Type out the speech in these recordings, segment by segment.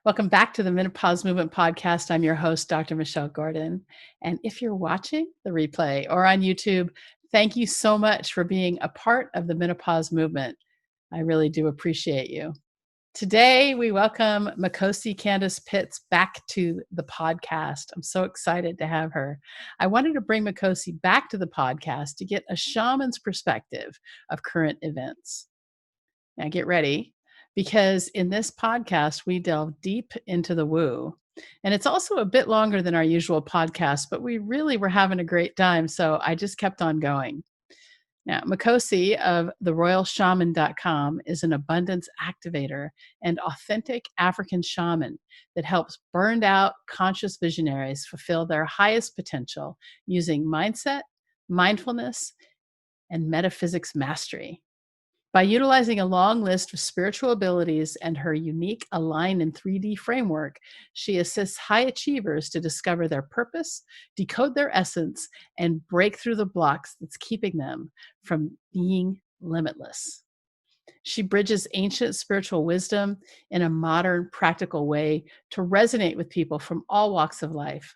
Welcome back to the Menopause Movement Podcast. I'm your host, Dr. Michelle Gordon. And if you're watching the replay or on YouTube, thank you so much for being a part of the Menopause Movement. I really do appreciate you. Today, we welcome Makhosi Pitts back to the podcast. I'm so excited to have her. I wanted to bring Makhosi back to the podcast to get a shaman's perspective of current events. Now get ready, because in this podcast, we delve deep into the woo. And it's also a bit longer than our usual podcast, but we really were having a great time. So I just kept on going. Now, Makhosi of theroyalshaman.com is an abundance activator and authentic African shaman that helps burned out conscious visionaries fulfill their highest potential using mindset, mindfulness, and metaphysics mastery. By utilizing a long list of spiritual abilities and her unique Align in 3D framework, she assists high achievers to discover their purpose, decode their essence, and break through the blocks that's keeping them from being limitless. She bridges ancient spiritual wisdom in a modern, practical way to resonate with people from all walks of life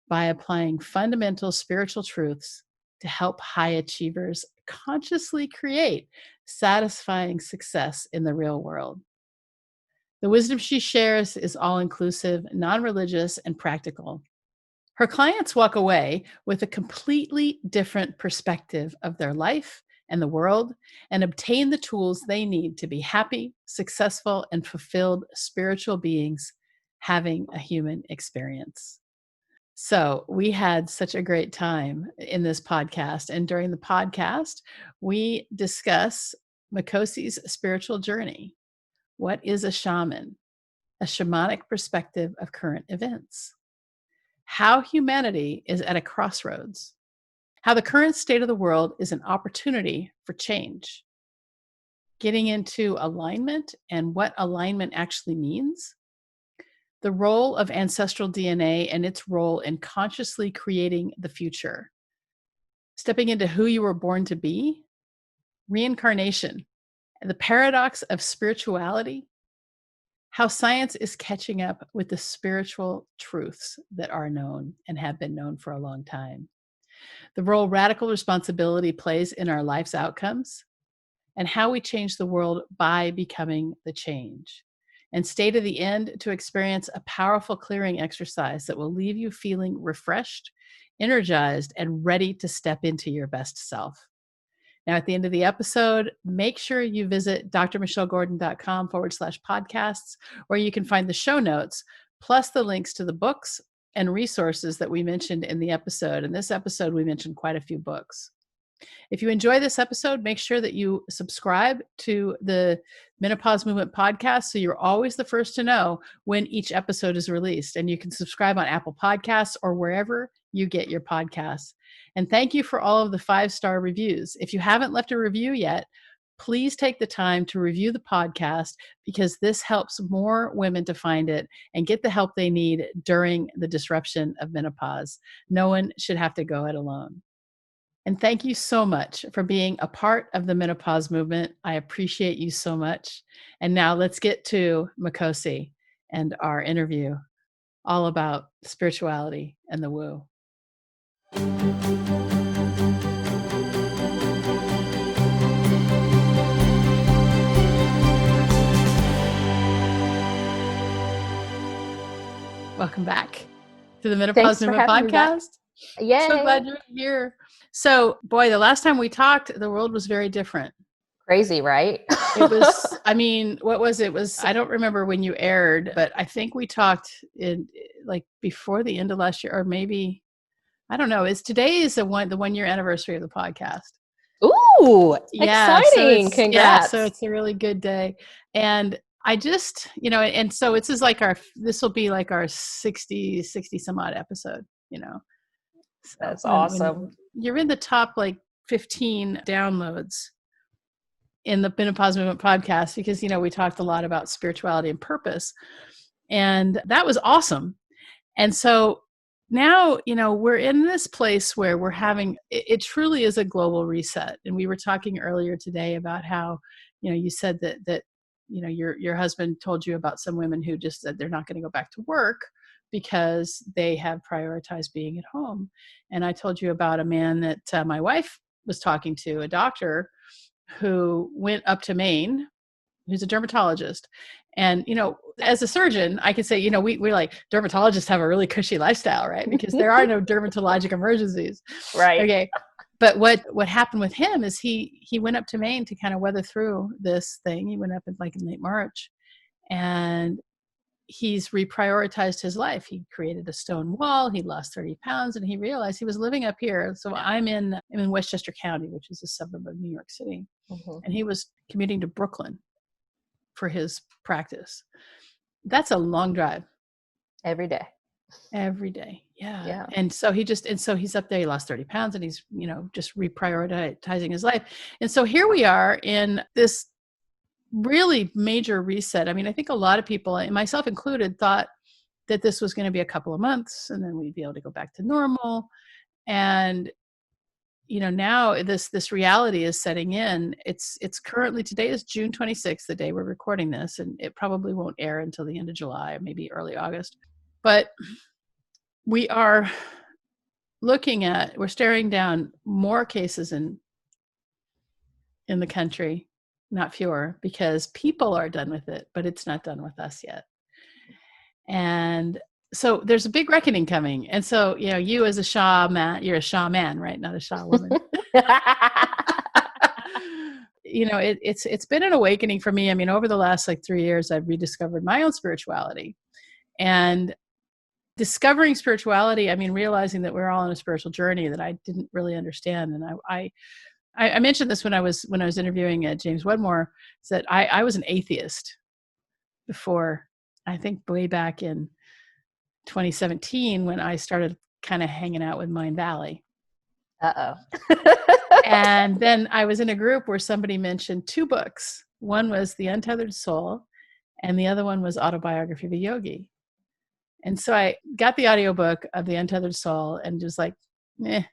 by applying fundamental spiritual truths to help high achievers consciously create satisfying success in the real world. The wisdom she shares is all-inclusive, non-religious, and practical. Her clients walk away with a completely different perspective of their life and the world, and obtain the tools they need to be happy, successful, and fulfilled spiritual beings having a human experience. So we had such a great time in this podcast. And during the podcast, we discuss Makhosi's spiritual journey. What is a shaman? A shamanic perspective of current events. How humanity is at a crossroads. How the current state of the world is an opportunity for change. Getting into alignment and what alignment actually means. The role of ancestral DNA and its role in consciously creating the future. Stepping into who you were born to be. Reincarnation. The paradox of spirituality. How science is catching up with the spiritual truths that are known and have been known for a long time. The role radical responsibility plays in our life's outcomes, and how we change the world by becoming the change. And stay to the end to experience a powerful clearing exercise that will leave you feeling refreshed, energized, and ready to step into your best self. Now, at the end of the episode, make sure you visit drmichellegordon.com/podcasts, where you can find the show notes, plus the links to the books and resources that we mentioned in the episode. In this episode, we mentioned quite a few books. If you enjoy this episode, make sure that you subscribe to the Menopause Movement podcast so you're always the first to know when each episode is released. And you can subscribe on Apple Podcasts or wherever you get your podcasts. And thank you for all of the 5-star reviews. If you haven't left a review yet, please take the time to review the podcast, because this helps more women to find it and get the help they need during the disruption of menopause. No one should have to go it alone. And thank you so much for being a part of the menopause movement. I appreciate you so much. And now let's get to Makhosi and our interview all about spirituality and the woo. Welcome back to the Menopause Movement podcast. Yay. So glad you're here. So, boy, the last time we talked, the world was very different. Crazy, right? It was, I mean, what was it? I don't remember when you aired, but I think we talked in like before the end of last year, or maybe, I don't know. Today is the 1 year anniversary of the podcast. Ooh, exciting. So Congrats. Yeah, so it's a really good day. And I just, and so this is like this will be like our 60 some odd episode, So that's awesome. You're in the top like 15 downloads in the Menopause Movement podcast, because, we talked a lot about spirituality and purpose, and that was awesome. And so now, we're in this place where we're having, it truly is a global reset. And we were talking earlier today about how, you said that your husband told you about some women who just said they're not going to go back to work because they have prioritized being at home. And I told you about a man that my wife was talking to, a doctor who went up to Maine, who's a dermatologist. And, as a surgeon, I could say, we're like, dermatologists have a really cushy lifestyle, right? Because there are no dermatologic emergencies. Right. Okay. But what happened with him is he went up to Maine to kind of weather through this thing. He went up in late March, and he's reprioritized his life. He created a stone wall. He lost 30 pounds, and he realized he was living up here. So I'm in Westchester County, which is a suburb of New York City. Mm-hmm. And he was commuting to Brooklyn for his practice. That's a long drive. Every day. Yeah. And so he's up there, he lost 30 pounds, and he's, just reprioritizing his life. And so here we are in this really major reset. I mean, I think a lot of people, and myself included, thought that this was going to be a couple of months and then we'd be able to go back to normal. And now this reality is setting in. It's currently, today is June 26th, the day we're recording this, and it probably won't air until the end of July, maybe early August. But we are we're staring down more cases in the country, not fewer, because people are done with it, but it's not done with us yet. And so there's a big reckoning coming. And so, you as a shaman, you're a shaman, right? Not a shawoman. It's been an awakening for me. I mean, over the last 3 years, I've rediscovered my own spirituality. And discovering spirituality, I mean, realizing that we're all on a spiritual journey that I didn't really understand. And I mentioned this when I was interviewing James Wedmore, that I was an atheist before, I think way back in 2017, when I started kind of hanging out with Mind Valley. And then I was in a group where somebody mentioned 2 books. One was The Untethered Soul, and the other one was Autobiography of a Yogi. And so I got the audiobook of The Untethered Soul and just it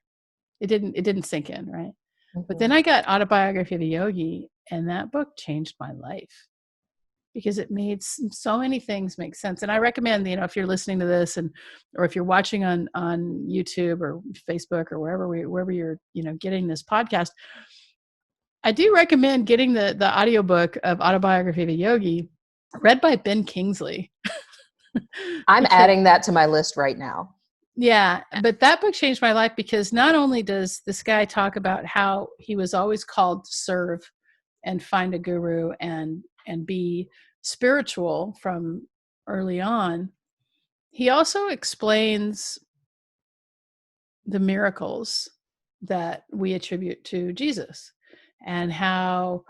didn't sink in, right? Mm-hmm. But then I got Autobiography of a Yogi, and that book changed my life because it made so many things make sense. And I recommend, if you're listening to this or if you're watching on YouTube or Facebook or wherever you're, getting this podcast, I do recommend getting the audiobook of Autobiography of a Yogi read by Ben Kingsley. I'm adding that to my list right now. Yeah, but that book changed my life because not only does this guy talk about how he was always called to serve and find a guru and be spiritual from early on, he also explains the miracles that we attribute to Jesus and how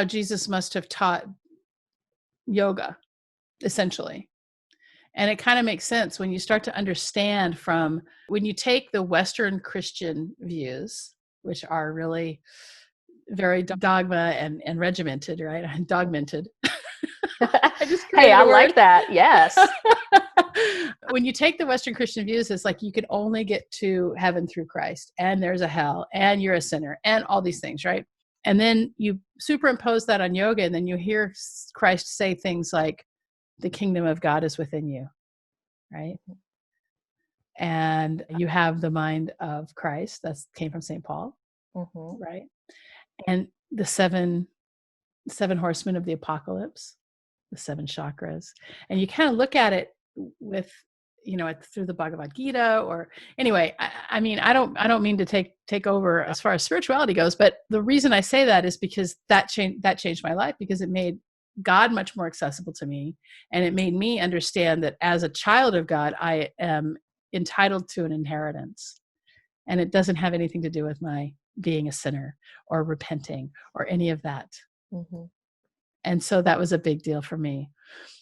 Jesus must have taught yoga, essentially. And it kind of makes sense when you start to understand when you take the Western Christian views, which are really very dogma and regimented, right? Dogmented. I like that. Yes. When you take the Western Christian views, it's like you can only get to heaven through Christ, and there's a hell, and you're a sinner, and all these things, right? And then you superimpose that on yoga, and then you hear Christ say things like, the kingdom of God is within you, right? And you have the mind of Christ. That came from St. Paul, mm-hmm. right? And the seven horsemen of the apocalypse, the 7 chakras. And you kind of look at it with, through the Bhagavad Gita, or anyway, I mean, I don't mean to take over as far as spirituality goes, but the reason I say that is because that changed my life, because it made God much more accessible to me. And it made me understand that as a child of God, I am entitled to an inheritance. And it doesn't have anything to do with my being a sinner or repenting or any of that. Mm-hmm. And so that was a big deal for me.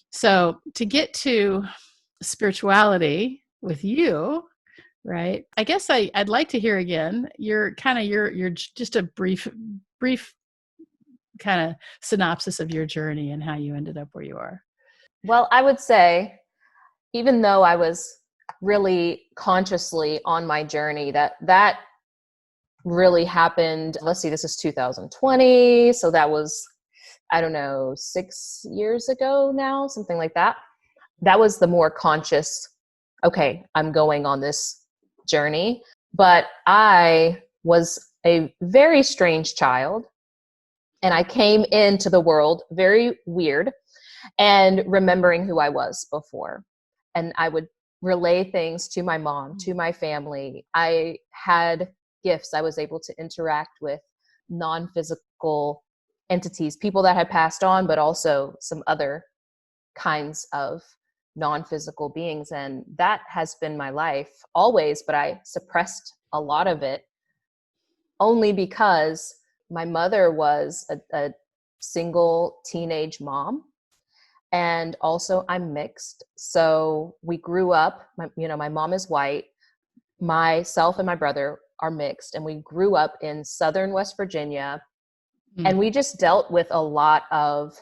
So to get to spirituality with you, right? I guess I'd like to hear again you're just a brief kind of synopsis of your journey and how you ended up where you are. Well, I would say, even though I was really consciously on my journey, that really happened. Let's see, this is 2020. So that was, I don't know, 6 years ago now, something like that. That was the more conscious, okay, I'm going on this journey. But I was a very strange child, and I came into the world very weird and remembering who I was before. And I would relay things to my mom, to my family. I had gifts. I was able to interact with non-physical entities, people that had passed on, but also some other kinds of non-physical beings. And that has been my life always, but I suppressed a lot of it only because my mother was a single teenage mom. And also I'm mixed. So we grew up, my mom is white, myself and my brother are mixed, and we grew up in Southern West Virginia. And we just dealt with a lot of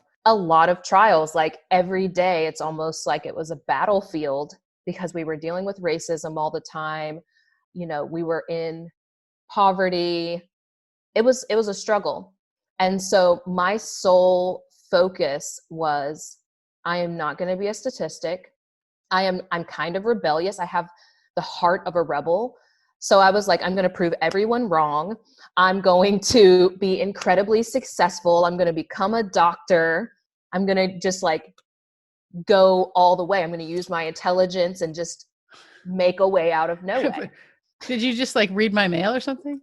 trials. Like every day, it's almost like it was a battlefield because we were dealing with racism all the time. We were in poverty. It was a struggle. And so my sole focus was, I am not going to be a statistic. I'm kind of rebellious. I have the heart of a rebel. So I was like, I'm going to prove everyone wrong. I'm going to be incredibly successful. I'm going to become a doctor. I'm going to just like go all the way. I'm going to use my intelligence and just make a way out of no way. Did you just like read my mail or something?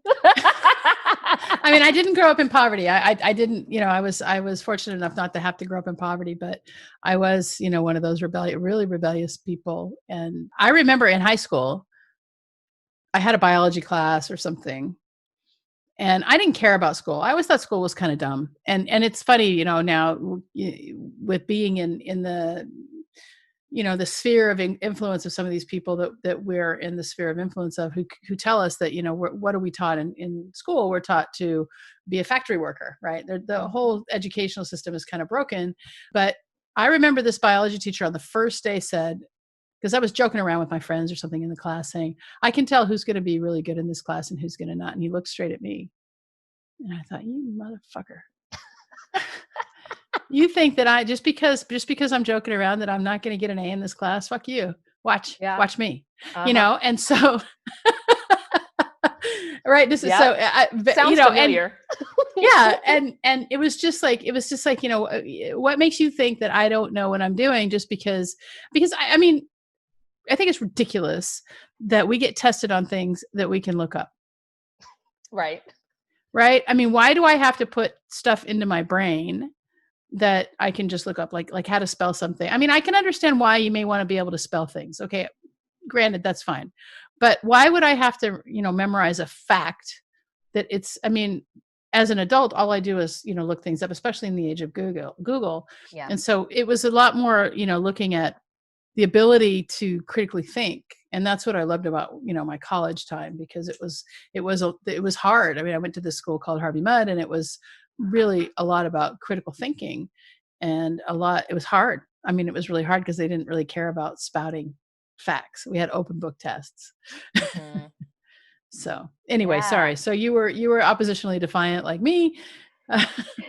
I mean, I didn't grow up in poverty. I didn't, I was fortunate enough not to have to grow up in poverty, but I was, one of those really rebellious people. And I remember in high school, I had a biology class or something, and I didn't care about school. I always thought school was kind of dumb. And it's funny, now with being in the, the sphere of influence of some of these people that we're in the sphere of influence of, who tell us that, what are we taught in school? We're taught to be a factory worker, right? The whole educational system is kind of broken. But I remember this biology teacher on the first day said, because I was joking around with my friends or something in the class saying, I can tell who's going to be really good in this class and who's going to not. And he looked straight at me. And I thought, you motherfucker. You think that just because I'm joking around that I'm not going to get an A in this class? Fuck you. Watch me, and so, right. This is so, sounds familiar. And it was just like, what makes you think that I don't know what I'm doing just because I mean, I think it's ridiculous that we get tested on things that we can look up. Right. Right. I mean, why do I have to put stuff into my brain that I can just look up, like how to spell something? I mean, I can understand why you may want to be able to spell things. Okay. Granted, that's fine. But why would I have to, memorize a fact that as an adult, all I do is, look things up, especially in the age of Google. Yeah. And so it was a lot more, looking at the ability to critically think. And that's what I loved about, my college time, because it was hard. I mean, I went to this school called Harvey Mudd, and it was really a lot about critical thinking, and it was hard. I mean, it was really hard because they didn't really care about spouting facts. We had open book tests. Mm-hmm. So anyway, sorry. So you were oppositionally defiant like me.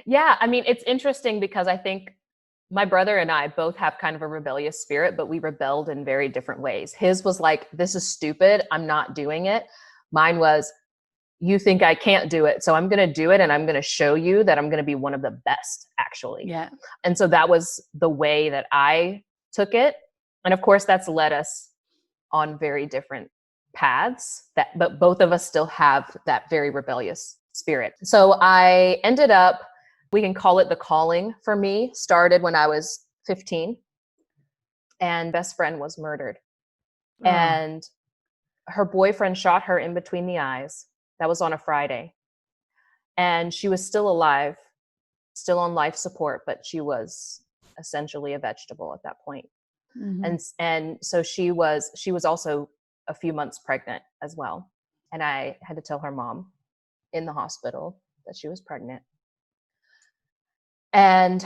Yeah. I mean, it's interesting because I think my brother and I both have kind of a rebellious spirit, but we rebelled in very different ways. His was like, this is stupid, I'm not doing it. Mine was, you think I can't do it, so I'm going to do it, and I'm going to show you that I'm going to be one of the best, actually. Yeah. And so that was the way that I took it. And of course, that's led us on very different paths, but both of us still have that very rebellious spirit. So I ended up, we can call it the calling for me, started when I was 15, and best friend was murdered. Oh. And her boyfriend shot her in between the eyes. That was on a Friday. And she was still alive, still on life support, but she was essentially a vegetable at that point. Mm-hmm. And so she was also a few months pregnant as well. And I had to tell her mom in the hospital that she was pregnant. And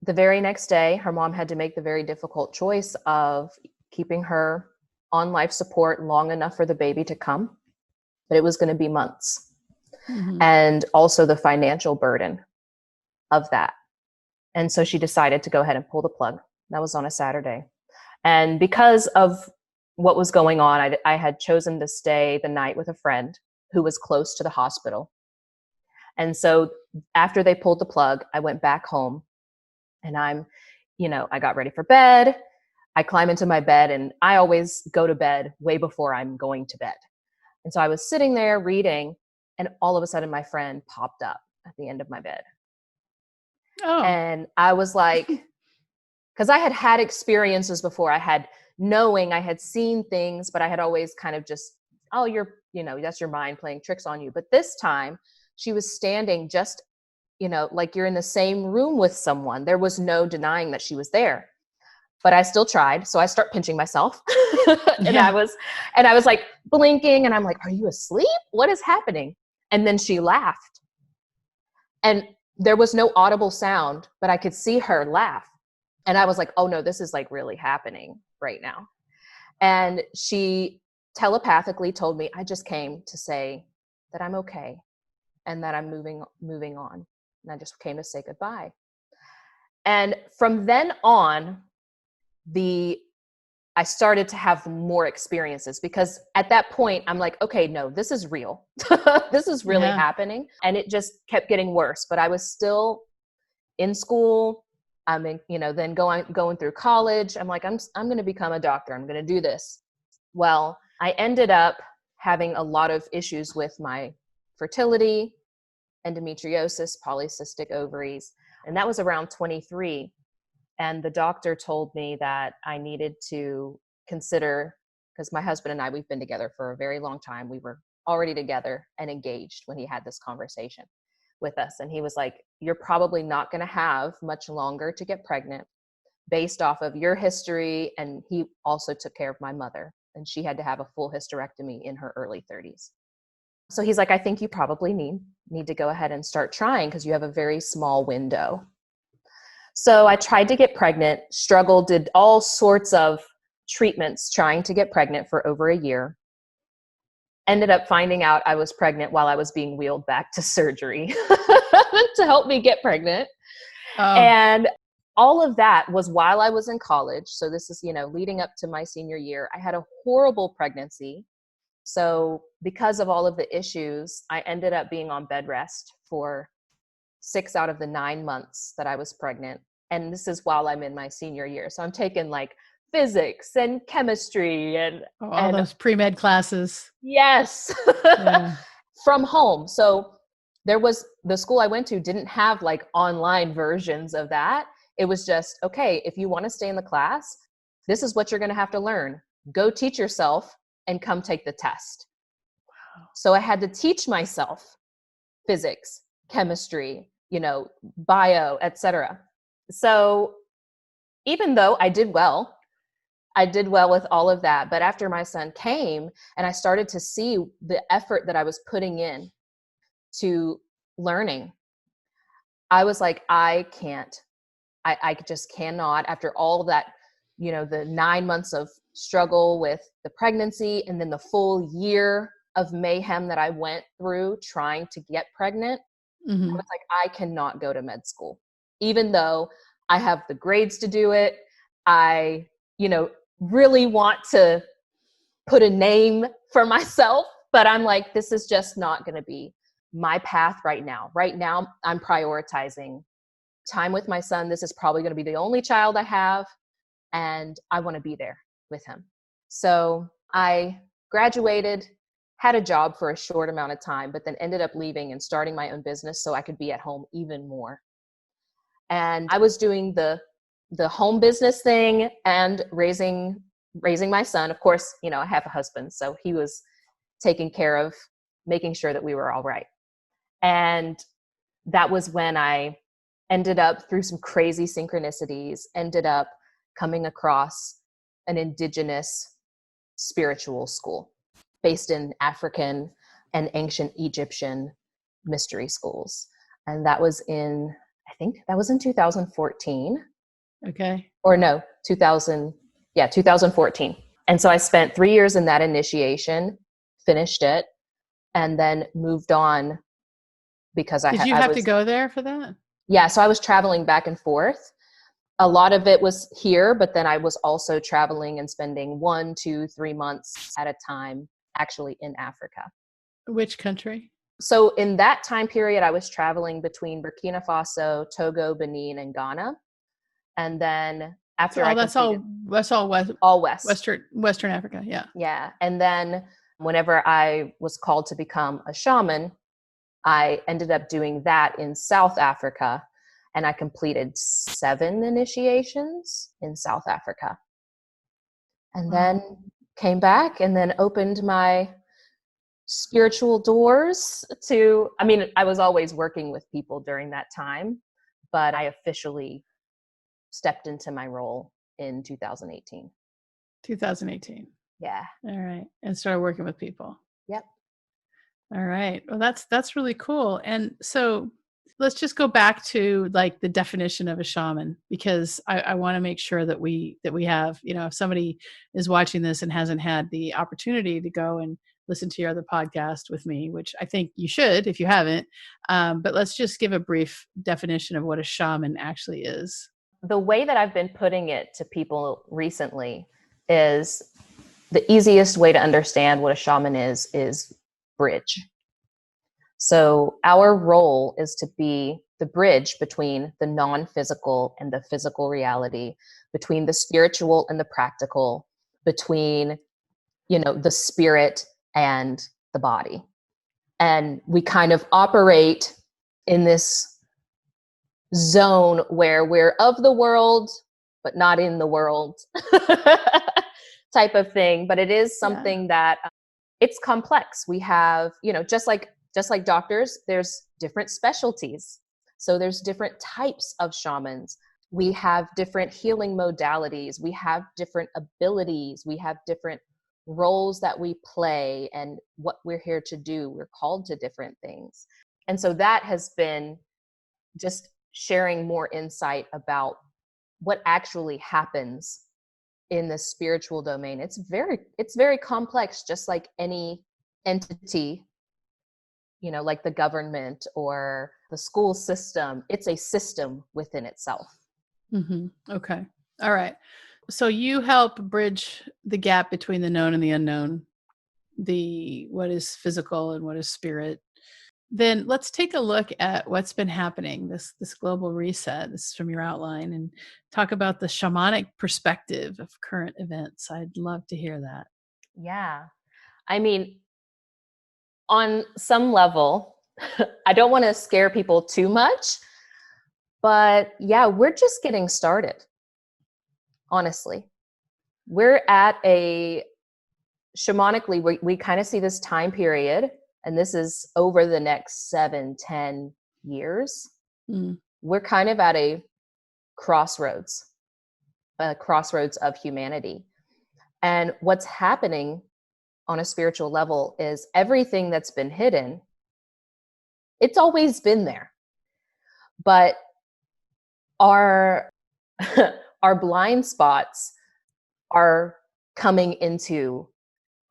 the very next day, her mom had to make the very difficult choice of keeping her on life support long enough for the baby to come, but it was going to be months. Mm-hmm. And also the financial burden of that. And so she decided to go ahead and pull the plug. That was on a Saturday. And because of what was going on, I had chosen to stay the night with a friend who was close to the hospital. And so after they pulled the plug, I went back home and I got ready for bed. I climb into my bed, and I always go to bed way before I'm going to bed. And so I was sitting there reading, and all of a sudden my friend popped up at the end of my bed. Oh. And I was like, because I had had experiences before. I had seen things, but I had always kind of just, oh, that's your mind playing tricks on you. But this time she was standing just, like you're in the same room with someone. There was no denying that she was there. But I still tried. So I start pinching myself. and I was like blinking, and I'm like, are you asleep? What is happening? And then she laughed. And there was no audible sound, but I could see her laugh. And I was like, oh no, this is like really happening right now. And she telepathically told me, I just came to say that I'm okay and that I'm moving on. And I just came to say goodbye. And from then on, I started to have more experiences, because at that point I'm like, okay, no, this is real. This is really happening. And it just kept getting worse, but I was still in school. I mean, then going through college. I'm like, I'm going to become a doctor. I'm going to do this. Well, I ended up having a lot of issues with my fertility, endometriosis, polycystic ovaries. And that was around 23. And the doctor told me that I needed to consider, because my husband and I, we've been together for a very long time. We were already together and engaged when he had this conversation with us. And he was like, you're probably not going to have much longer to get pregnant based off of your history. And he also took care of my mother, and she had to have a full hysterectomy in her early 30s. So he's like, I think you probably need to go ahead and start trying, because you have a very small window. So I tried to get pregnant, struggled, did all sorts of treatments trying to get pregnant for over a year. Ended up finding out I was pregnant while I was being wheeled back to surgery to help me get pregnant. Oh. And all of that was while I was in college. So this is, leading up to my senior year. I had a horrible pregnancy. So because of all of the issues, I ended up being on bed rest for 6 out of the 9 months that I was pregnant. And this is while I'm in my senior year. So I'm taking like physics and chemistry and all those pre-med classes. Yes. Yeah. From home. So the school I went to didn't have like online versions of that. It was just, okay, if you want to stay in the class, this is what you're going to have to learn. Go teach yourself and come take the test. Wow. So I had to teach myself physics, chemistry, bio, etc. So even though I did well with all of that. But after my son came and I started to see the effort that I was putting in to learning, I was like, I just cannot, after all of that, the 9 months of struggle with the pregnancy and then the full year of mayhem that I went through trying to get pregnant. Mm-hmm. I was like, I cannot go to med school, even though I have the grades to do it. I, really want to put a name for myself, but I'm like, this is just not going to be my path right now. Right now, I'm prioritizing time with my son. This is probably going to be the only child I have, and I want to be there with him. So I graduated, had a job for a short amount of time, but then ended up leaving and starting my own business so I could be at home even more. And I was doing the home business thing and raising my son. Of course, I have a husband, so he was taking care of making sure that we were all right. And that was when I ended up, through some crazy synchronicities, ended up coming across an indigenous spiritual school based in African and ancient Egyptian mystery schools. And that was in 2014. Okay. Or no, 2014. And so I spent 3 years in that initiation, finished it, and then moved on because Did you have to go there for that? Yeah, so I was traveling back and forth. A lot of it was here, but then I was also traveling and spending 1, 2, 3 months at a time actually in Africa. Which country? So in that time period, I was traveling between Burkina Faso, Togo, Benin, and Ghana. And then after I completed that's all all west. Western Africa. Yeah. Yeah. And then whenever I was called to become a shaman, I ended up doing that in South Africa. And I completed 7 initiations in South Africa. And then came back and then opened my spiritual doors to, I mean, I was always working with people during that time, but I officially stepped into my role in 2018. 2018. Yeah. All right. And started working with people. Yep. All right. Well, that's really cool. And so let's just go back to like the definition of a shaman, because I want to make sure that we have, if somebody is watching this and hasn't had the opportunity to go and listen to your other podcast with me, which I think you should if you haven't. But let's just give a brief definition of what a shaman actually is. The way that I've been putting it to people recently is the easiest way to understand what a shaman is bridge. So our role is to be the bridge between the non-physical and the physical reality, between the spiritual and the practical, between, the spirit and the body. And we kind of operate in this zone where we're of the world, but not in the world type of thing. But it is something that it's complex. We have, just like doctors, there's different specialties. So there's different types of shamans. We have different healing modalities. We have different abilities. We have different roles that we play and what we're here to do. We're called to different things. And so that has been just sharing more insight about what actually happens in the spiritual domain. It's very complex, just like any entity, like the government or the school system. It's a system within itself. Mm-hmm. Okay. All right. So you help bridge the gap between the known and the unknown, what is physical and what is spirit. Then let's take a look at what's been happening, this global reset. This is from your outline, and talk about the shamanic perspective of current events. I'd love to hear that. Yeah. I mean, on some level, I don't want to scare people too much, but yeah, we're just getting started. Honestly, we're at shamanically, we kind of see this time period, and this is over the next 7-10 years. We're kind of at a crossroads of humanity. And what's happening on a spiritual level is everything that's been hidden, it's always been there. But our blind spots are coming into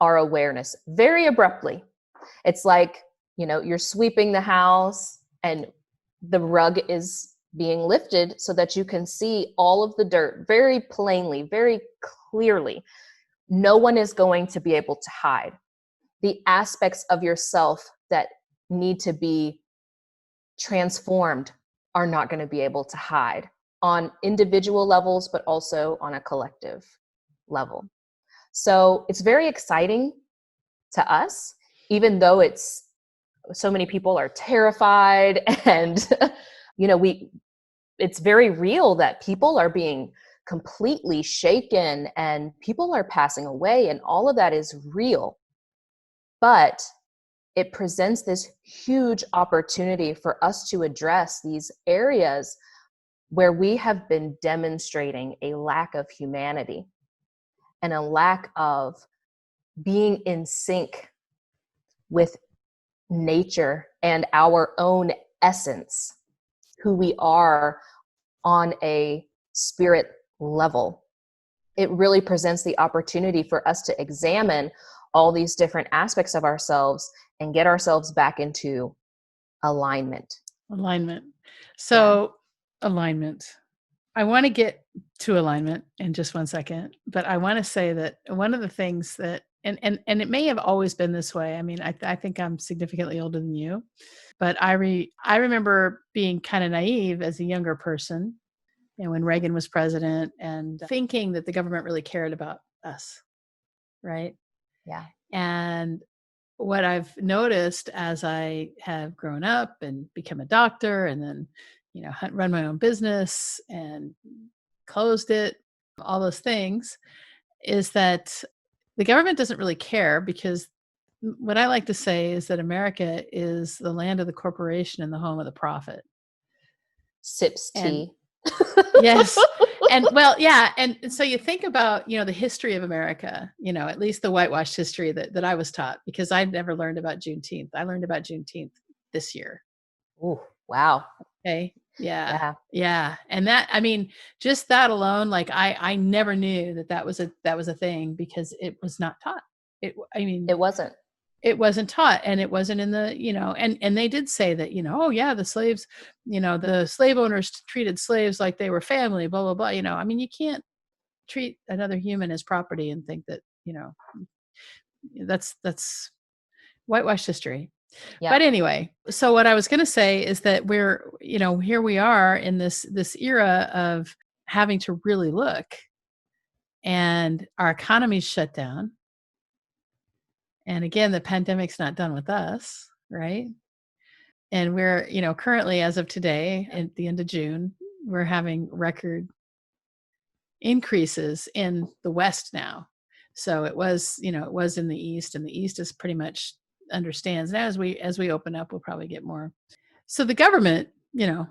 our awareness very abruptly. It's like, you're sweeping the house and the rug is being lifted so that you can see all of the dirt very plainly, very clearly. No one is going to be able to hide. The aspects of yourself that need to be transformed are not going to be able to hide on individual levels, but also on a collective level. So it's very exciting to us, even though it's so many people are terrified and, it's very real that people are being completely shaken and people are passing away, and all of that is real. But it presents this huge opportunity for us to address these areas where we have been demonstrating a lack of humanity and a lack of being in sync with nature and our own essence, who we are on a spirit level. It really presents the opportunity for us to examine all these different aspects of ourselves and get ourselves back into alignment. So alignment. I want to get to alignment in just one second, but I want to say that one of the things that, and it may have always been this way. I mean, I think I'm significantly older than you, but I remember being kind of naive as a younger person, when Reagan was president, and thinking that the government really cared about us, right? Yeah. And what I've noticed as I have grown up and become a doctor, and then, run my own business and closed it, all those things, is that the government doesn't really care, because what I like to say is that America is the land of the corporation and the home of the profit. Sips And tea. yes. And well, yeah. And so you think about, the history of America, at least the whitewashed history that I was taught, because I'd never learned about Juneteenth. I learned about Juneteenth this year. Oh, wow. Okay. Yeah. Yeah. Yeah. And that, I mean, just that alone, like I never knew that was a thing, because it was not taught. It wasn't. It wasn't taught, and it wasn't in the, and they did say that, oh yeah, the slaves, the slave owners treated slaves like they were family, blah, blah, blah. I mean, you can't treat another human as property and think that, that's whitewashed history. Yeah. But anyway, so what I was going to say is that we're, here we are in this era of having to really look, and our economy's shut down. And again, the pandemic's not done with us, right? And we're, currently, as of today, at the end of June, we're having record increases in the West now. So it was in the East, and the East is pretty much understands. Now, as we open up, we'll probably get more. So the government,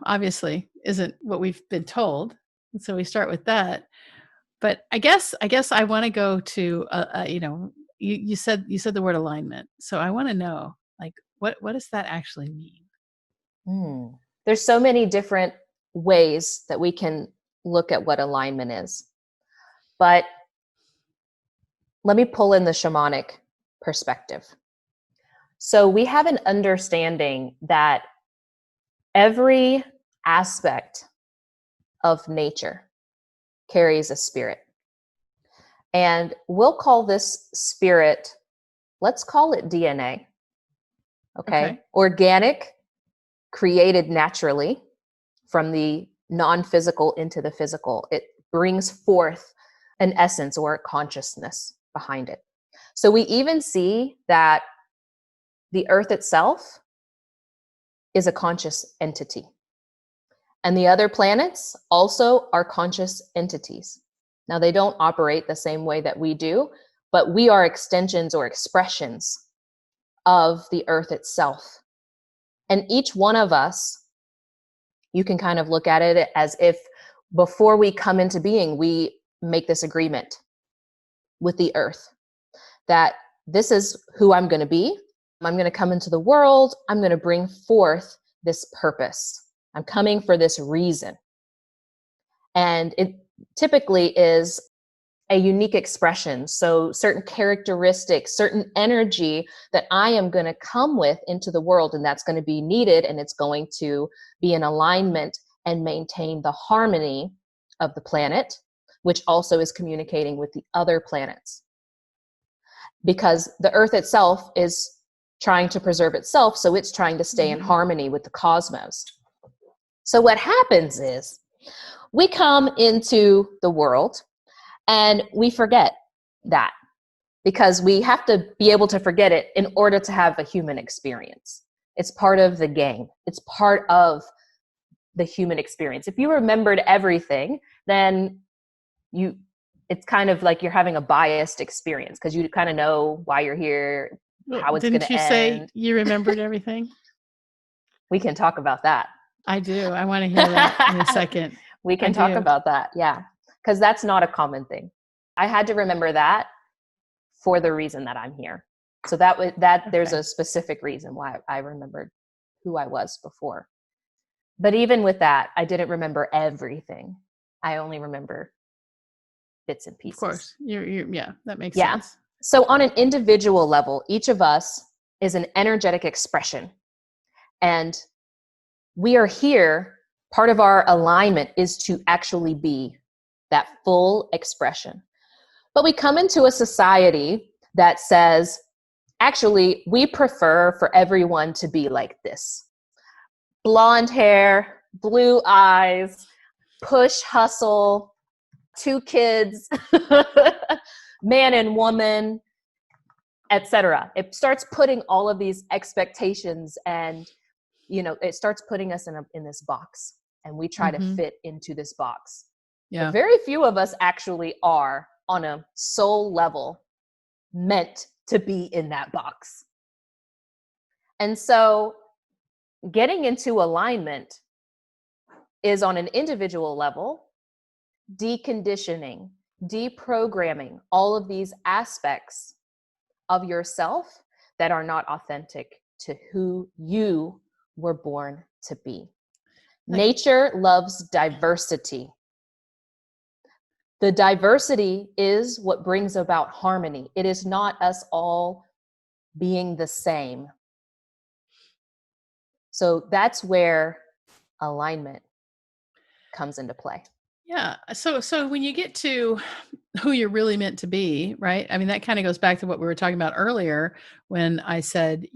obviously isn't what we've been told. And so we start with that. But I guess I want to go to, you said the word alignment. So I want to know, like, what does that actually mean? There's so many different ways that we can look at what alignment is. But let me pull in the shamanic perspective. So we have an understanding that every aspect of nature carries a spirit. And we'll call this spirit, let's call it DNA. Okay. Organic, created naturally from the non-physical into the physical. It brings forth an essence or a consciousness behind it. So we even see that the earth itself is a conscious entity. And the other planets also are conscious entities. Now, they don't operate the same way that we do, but we are extensions or expressions of the earth itself. And each one of us, you can kind of look at it as if before we come into being, we make this agreement with the earth that this is who I'm going to be. I'm going to come into the world. I'm going to bring forth this purpose. I'm coming for this reason. And it typically is a unique expression. So certain characteristics, certain energy that I am going to come with into the world, and that's going to be needed, and it's going to be in alignment and maintain the harmony of the planet, which also is communicating with the other planets. Because the earth itself is trying to preserve itself, so it's trying to stay in harmony with the cosmos. So what happens is we come into the world and we forget that, because we have to be able to forget it in order to have a human experience. It's part of the game. It's part of the human experience. If you remembered everything, then it's kind of like you're having a biased experience, because you kind of know why you're here, how it's going to end. Didn't you say you remembered everything? We can talk about that. I do. I want to hear that in a second. We can talk about that. Yeah. Because that's not a common thing. I had to remember that for the reason that I'm here. So there's a specific reason why I remembered who I was before. But even with that, I didn't remember everything. I only remember bits and pieces. Of course. Yeah, that makes sense. So on an individual level, each of us is an energetic expression. And we are here. Part of our alignment is to actually be that full expression. But we come into a society that says, actually, we prefer for everyone to be like this. Blonde hair, blue eyes, push, hustle, 2 kids, man and woman, etc. It starts putting all of these expectations, and it starts putting us in this box, and we try to fit into this box. Yeah. But very few of us actually are, on a soul level, meant to be in that box. And so getting into alignment is, on an individual level, deconditioning, deprogramming all of these aspects of yourself that are not authentic to who you were born to be. Nature loves diversity. The diversity is what brings about harmony. It is not us all being the same. So that's where alignment comes into play. Yeah. So when you get to who you're really meant to be, right? I mean, that kind of goes back to what we were talking about earlier when I said,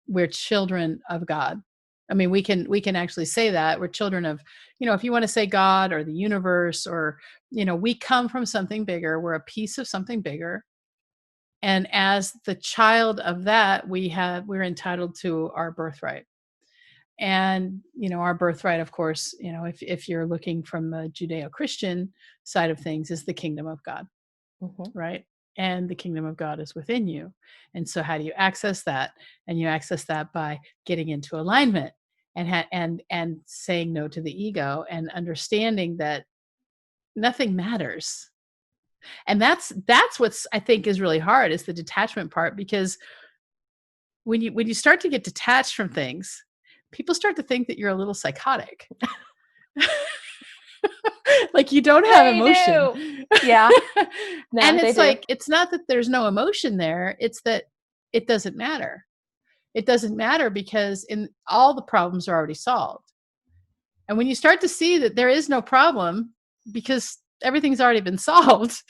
we're children of God. I mean, we can actually say that we're children of, if you want to say God or the universe, or, we come from something bigger. We're a piece of something bigger. And as the child of that, we're entitled to our birthright. And our birthright, of course, if you're looking from the Judeo-Christian side of things, is the kingdom of God. Right? And the kingdom of God is within you. And so how do you access that? And you access that by getting into alignment and saying no to the ego, and understanding that nothing matters. And that's what's, I think, is really hard, is the detachment part, because when you start to get detached from things, people start to think that you're a little psychotic. Like you don't have emotion. Yeah. No, and it's like, it's not that there's no emotion there, it's that it doesn't matter. It doesn't matter because all the problems are already solved. And when you start to see that there is no problem because everything's already been solved,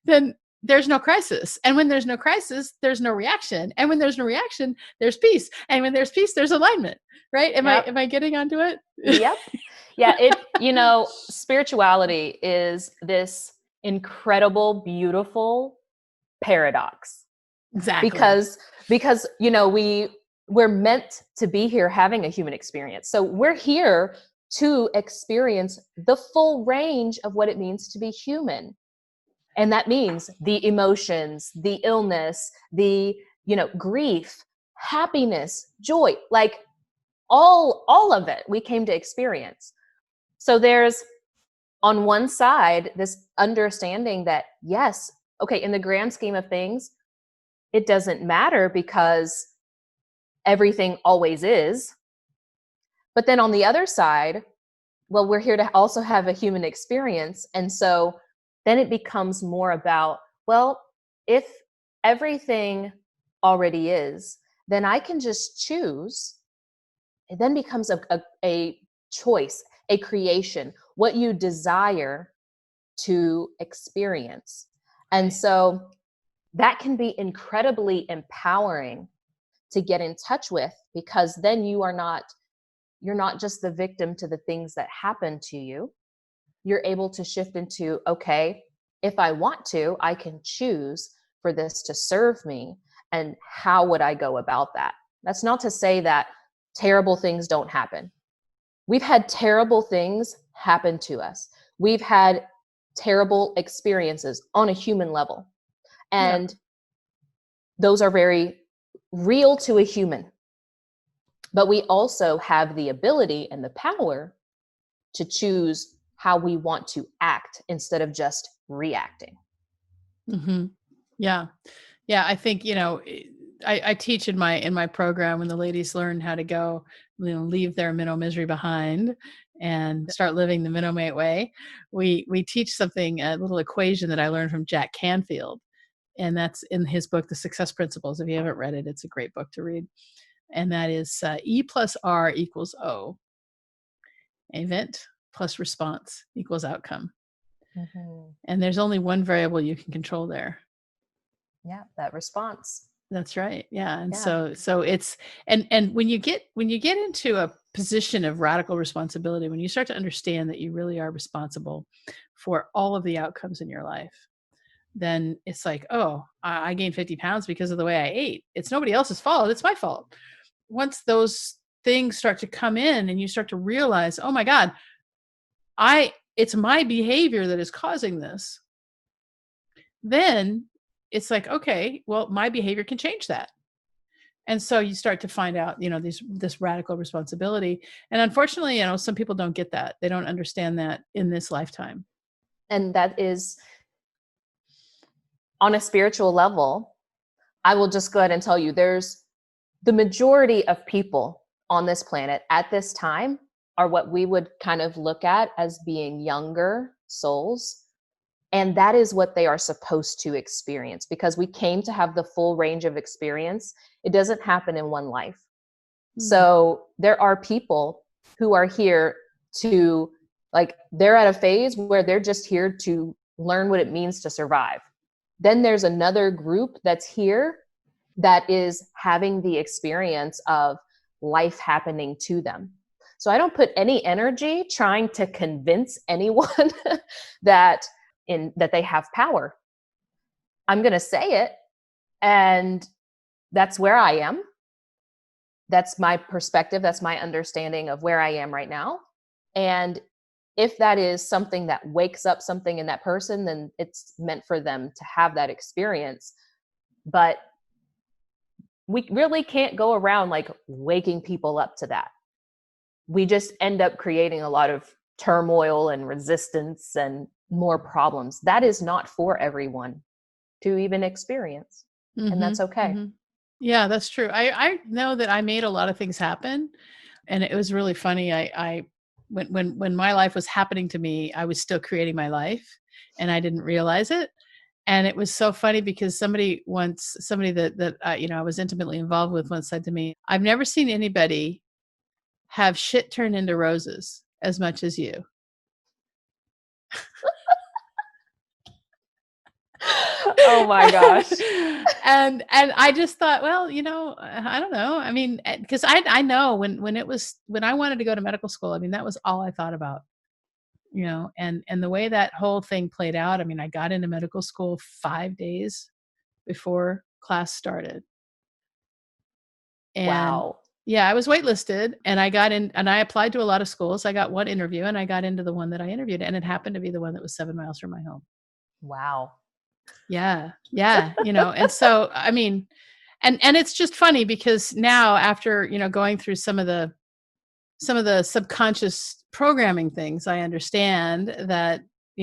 then there's no crisis. And when there's no crisis, there's no reaction. And when there's no reaction, there's peace. And when there's peace, there's alignment. Right? Am I getting onto it? Yep. Yeah. Spirituality is this incredible, beautiful paradox. Exactly. Because we're meant to be here having a human experience. So we're here to experience the full range of what it means to be human. And that means the emotions, the illness, the, grief, happiness, joy, like all of it we came to experience. So there's, on one side, this understanding that, yes, okay, in the grand scheme of things, it doesn't matter because everything always is. But then on the other side, well, we're here to also have a human experience. And so then it becomes more about, well, if everything already is, then I can just choose. It then becomes a choice, a creation, what you desire to experience. And so that can be incredibly empowering to get in touch with, because then you're not just the victim to the things that happen to you. You're able to shift into, okay, if I want to, I can choose for this to serve me. And how would I go about that? That's not to say that terrible things don't happen. We've had terrible things happen to us. We've had terrible experiences on a human level. And those are very real to a human. But we also have the ability and the power to choose how we want to act instead of just reacting. Yeah. Yeah. I think, I teach in my program, when the ladies learn how to go, leave their minnow misery behind and start living the minnow mate way. We teach something, a little equation that I learned from Jack Canfield. And that's in his book, The Success Principles. If you haven't read it, it's a great book to read. And that is E plus R equals O. Event plus response equals outcome. Mm-hmm. And there's only one variable you can control there. Yeah, that response. That's right. Yeah. And Yeah. so it's and when you get into a position of radical responsibility, when you start to understand that you really are responsible for all of the outcomes in your life, then it's like, oh, I gained 50 pounds because of the way I ate. It's nobody else's fault. It's my fault. Once those things start to come in and you start to realize, oh my God, it's my behavior that is causing this, then it's like, okay, well, my behavior can change that. And so you start to find out, this radical responsibility. And unfortunately, some people don't get that. They don't understand that in this lifetime. And that is on a spiritual level. I will just go ahead and tell you, there's the majority of people on this planet at this time are what we would kind of look at as being younger souls. And that is what they are supposed to experience, because we came to have the full range of experience. It doesn't happen in one life. So there are people who are here to, like, they're at a phase where they're just here to learn what it means to survive. Then there's another group that's here that is having the experience of life happening to them. So I don't put any energy trying to convince anyone that they have power. I'm going to say it, and that's where I am. That's my perspective. That's my understanding of where I am right now. And if that is something that wakes up something in that person, then it's meant for them to have that experience. But we really can't go around like waking people up to that. We just end up creating a lot of turmoil and resistance and more problems. That is not for everyone to even experience. And that's okay. Mm-hmm. Yeah, that's true. I know that I made a lot of things happen. And it was really funny. When my life was happening to me, I was still creating my life and I didn't realize it. And it was so funny because somebody that I was intimately involved with once said to me, I've never seen anybody have shit turned into roses as much as you. Oh my gosh. and I just thought, well, I don't know. I mean, because I know when I wanted to go to medical school, I mean, that was all I thought about, and the way that whole thing played out. I mean, I got into medical school 5 days before class started. And wow. yeah, I was waitlisted and I got in and I applied to a lot of schools. I got one interview and I got into the one that I interviewed, and it happened to be the one that was 7 miles from my home. Wow. Yeah. Yeah. And so, I mean, and it's just funny because now after, going through some of the subconscious programming things, I understand that,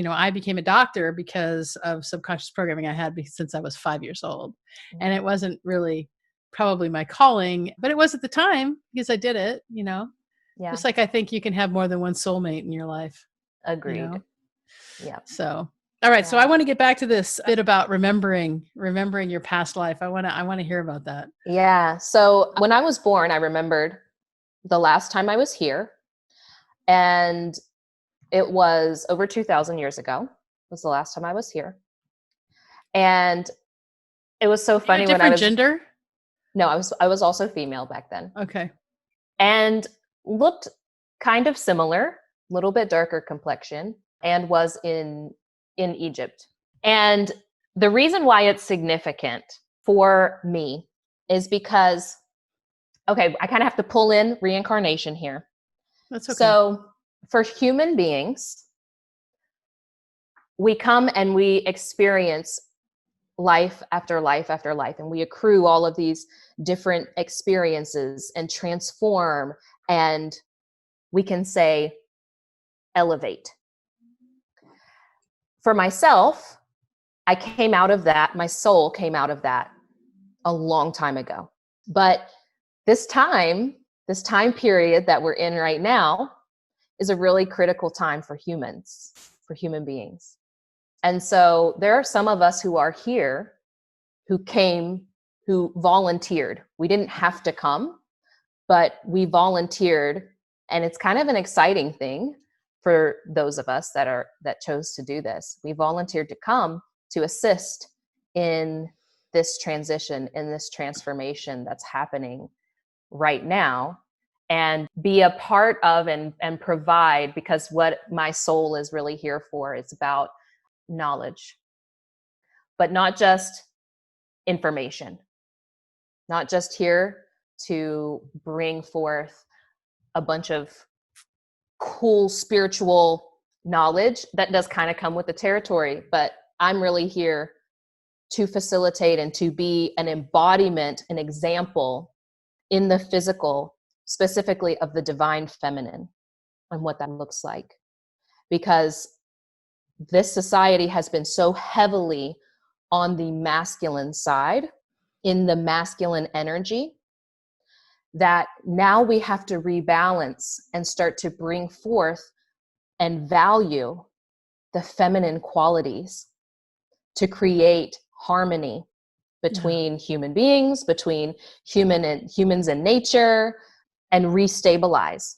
I became a doctor because of subconscious programming I had since I was 5 years old. And it wasn't really probably my calling, but it was at the time because I did it, Yeah. just like I think you can have more than one soulmate in your life. Agreed. Yeah. So, all right. Yeah. So I want to get back to this bit about remembering your past life. I want to hear about that. Yeah. So when I was born, I remembered the last time I was here, and it was over 2,000 years ago was the last time I was here. And it was so funny when I was gender. No, I was also female back then. Okay. And looked kind of similar, a little bit darker complexion, and was in Egypt. And the reason why it's significant for me is because, okay, I kind of have to pull in reincarnation here. That's okay. So for human beings, we come and we experience life after life after life, and we accrue all of these different experiences and transform, and we can say elevate. For myself, I came out of that, my soul came out of that a long time ago. But this time period that we're in right now is a really critical time for humans, for human beings. And so there are some of us who are here who volunteered. We didn't have to come, but we volunteered And it's kind of an exciting thing for those of us that chose to do this. We volunteered to come to assist in this transition, in this transformation that's happening right now, and be a part of and provide, because what my soul is really here for is about knowledge, but not just information, not just here to bring forth a bunch of cool spiritual knowledge that does kind of come with the territory, but I'm really here to facilitate and to be an embodiment, an example in the physical, specifically of the divine feminine and what that looks like. Because this society has been so heavily on the masculine side, in the masculine energy, that now we have to rebalance and start to bring forth and value the feminine qualities to create harmony between human beings, between humans and nature, and restabilize.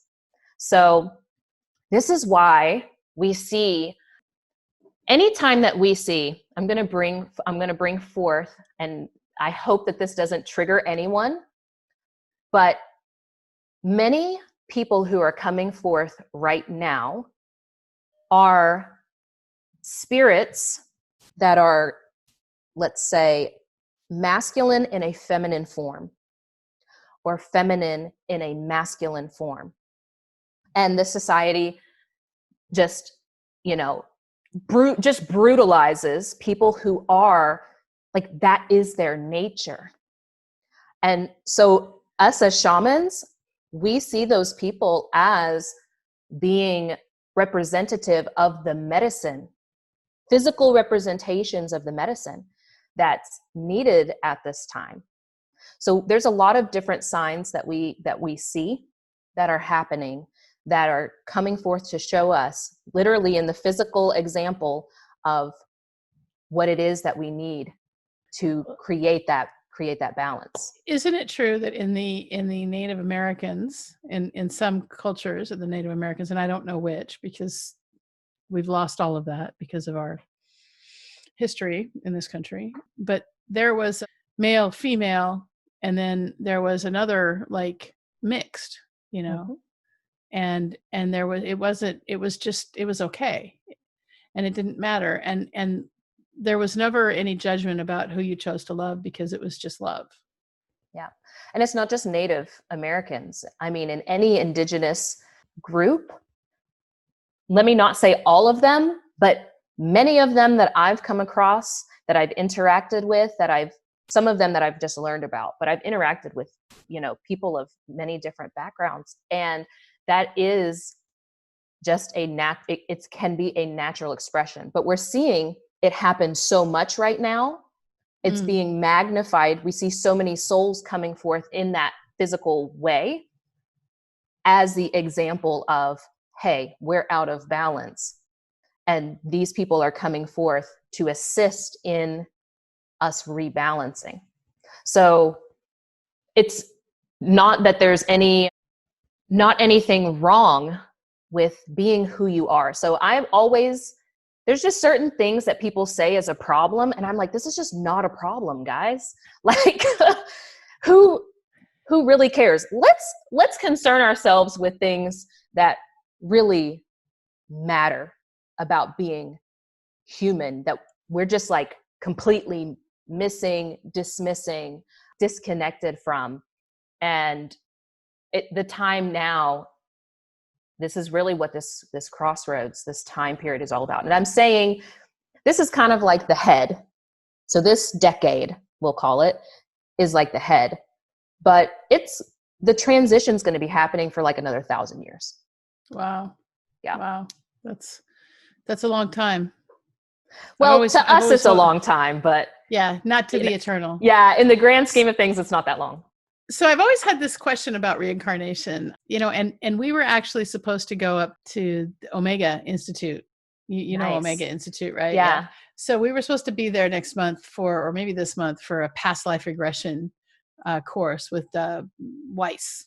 So this is why we see, anytime that we see, I'm going to bring forth, and I hope that this doesn't trigger anyone, but many people who are coming forth right now are spirits that are, let's say, masculine in a feminine form, or feminine in a masculine form. And the society just, just brutalizes people who are like, that is their nature. And so us as shamans, we see those people as being representative of the medicine, physical representations of the medicine that's needed at this time. So there's a lot of different signs that we see that are happening, that are coming forth to show us, literally in the physical example of what it is that we need to create that balance. Isn't it true that in the Native Americans, in some cultures of the Native Americans, and I don't know which, because we've lost all of that because of our history in this country, but there was male, female, and then there was another, like, mixed, and there was, it was okay, and it didn't matter, and there was never any judgment about who you chose to love, because it was just love. Yeah. And it's not just Native Americans. I mean, in any indigenous group, let me not say all of them, but many of them that I've come across, that I've interacted with, some of them that I've just learned about, but I've interacted with, people of many different backgrounds. And that is just it can be a natural expression, but we're seeing it happen so much right now. It's being magnified. We see so many souls coming forth in that physical way as the example of, hey, we're out of balance. And these people are coming forth to assist in us rebalancing. So it's not that there's not anything wrong with being who you are. So there's just certain things that people say as a problem, and I'm like, this is just not a problem, guys. Like, who really cares? Let's concern ourselves with things that really matter about being human, that we're just like completely missing, dismissing, disconnected from. And the time now, this is really what this crossroads, this time period is all about. And I'm saying this is kind of like the head. So this decade, we'll call it, is like the head. But the transition's going to be happening for like another 1,000 years. Wow. Yeah. Wow. That's a long time. Well, to us, it's a long time, but yeah, not to the eternal. Yeah. In the grand scheme of things, it's not that long. So I've always had this question about reincarnation, and we were actually supposed to go up to the Omega Institute. You know, Omega Institute, right? Yeah. So we were supposed to be there next month or maybe this month, for a past life regression course with Weiss,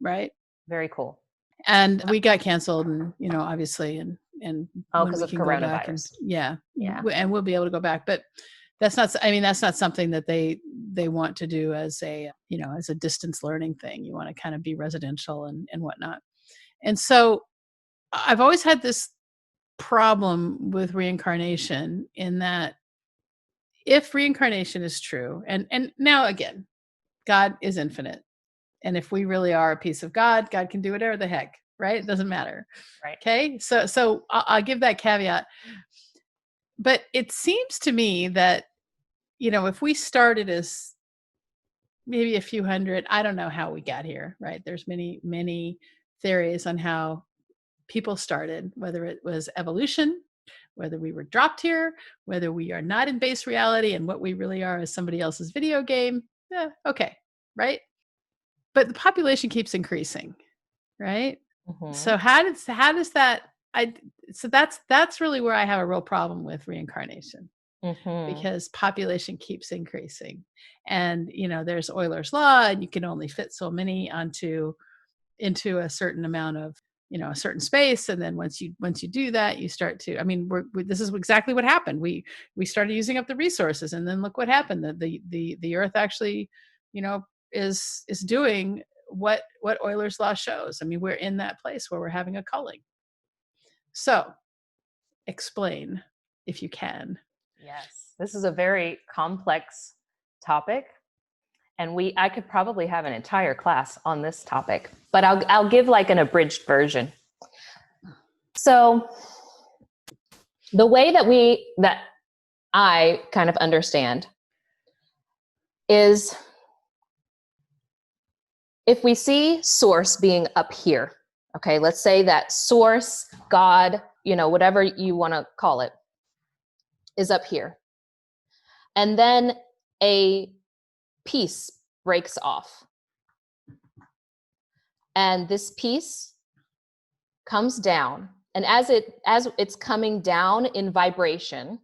right? Very cool. And we got canceled, and obviously, and Oh, when because we of can go back, and coronavirus. yeah, Yeah. and we'll be able to go back. But that's not, I mean, that's not something that they want to do as a, as a distance learning thing. You want to kind of be residential and whatnot. And so I've always had this problem with reincarnation, in that if reincarnation is true, and now again, God is infinite. And if we really are a piece of God, God can do whatever the heck, right? It doesn't matter. Right. Okay. So I'll give that caveat. But it seems to me that, if we started as maybe a few hundred, I don't know how we got here, right? There's many, many theories on how people started, whether it was evolution, whether we were dropped here, whether we are not in base reality and what we really are is somebody else's video game. Yeah, okay, right? But the population keeps increasing, right? Mm-hmm. So how does that I so that's really where I have a real problem with reincarnation, Mm-hmm. because population keeps increasing. And there's Euler's law, and you can only fit so many into a certain amount of, a certain space. And then once you do that, you start to, I mean, this is exactly what happened. We started using up the resources, and then look what happened. The earth actually, you know is doing what Euler's law shows. I mean, we're in that place where we're having a culling. So explain, if you can. Yes. This is a very complex topic, and I could probably have an entire class on this topic, but I'll give like an abridged version. So the way that I kind of understand is, if we see source being up here, okay, let's say that source, God, whatever you want to call it, is up here. And then a piece breaks off. And this piece comes down. And as it's coming down in vibration,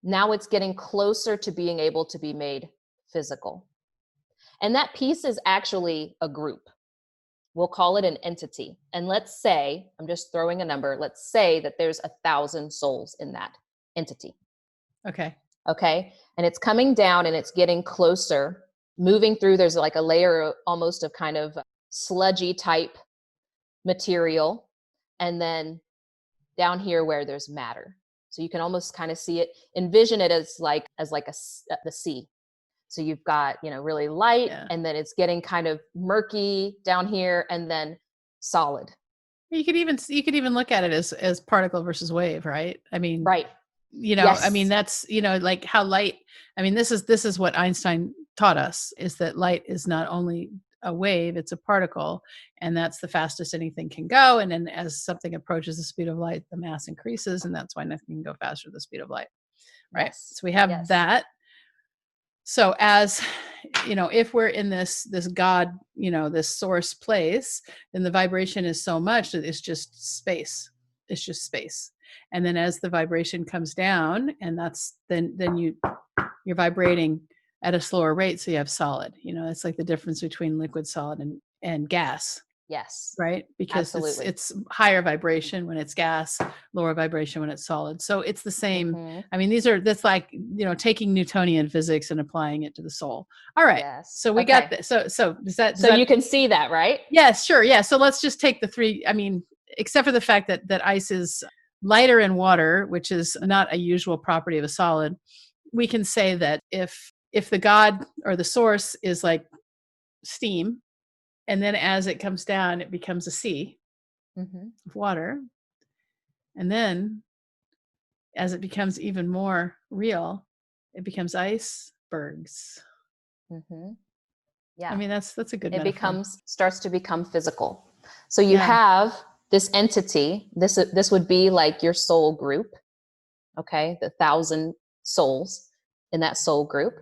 now it's getting closer to being able to be made physical. And that piece is actually a group. We'll call it an entity. And let's say, I'm just throwing a number, let's say that there's 1,000 souls in that entity. Okay. Okay. And it's coming down and it's getting closer, moving through. There's like a layer almost of kind of sludgy type material. And then down here where there's matter. So you can almost kind of see it, envision it as like the sea. So you've got, really light, Yeah. and then it's getting kind of murky down here, and then solid. You could even look at it as particle versus wave, right? I mean, Right. I mean, Yes. that's, like how light, I mean, this is what Einstein taught us, is that light is not only a wave, it's a particle, and that's the fastest anything can go. And then as something approaches the speed of light, the mass increases, and that's why nothing can go faster than the speed of light. Right. Yes. So we have Yes. that. So as if we're in this God, this source place, then the vibration is so much that it's just space. It's just space. And then as the vibration comes down, and that's then you're vibrating at a slower rate, so you have solid. It's like the difference between liquid, solid, and gas. Yes. Right? Because Absolutely. it's higher vibration when it's gas, lower vibration when it's solid. So it's the same. Mm-hmm. I mean, that's like, taking Newtonian physics and applying it to the soul. All right. Yes. So we got that. So does that, you can see that, right? Yes, sure. Yeah. So let's just take the three. I mean, except for the fact that ice is lighter in water, which is not a usual property of a solid, we can say that if the God or the source is like steam, and then as it comes down, it becomes a sea Mm-hmm. of water. And then as it becomes even more real, it becomes icebergs. Mm-hmm. Yeah. I mean, that's a good It metaphor. starts to become physical. So you Yeah. have this entity. This would be like your soul group. Okay. The 1,000 souls in that soul group.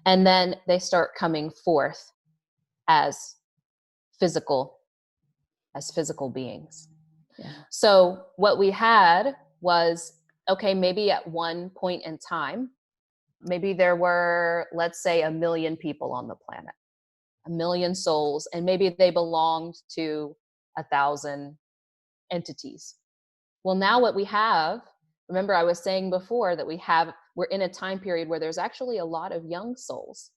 And then they start coming forth as physical beings. Yeah. So what we had was, okay, maybe at one point in time, maybe there were, let's say, 1 million people on the planet. 1 million souls, and maybe they belonged to 1,000 entities. Well, now what we have, remember I was saying before that we're in a time period where there's actually a lot of young souls.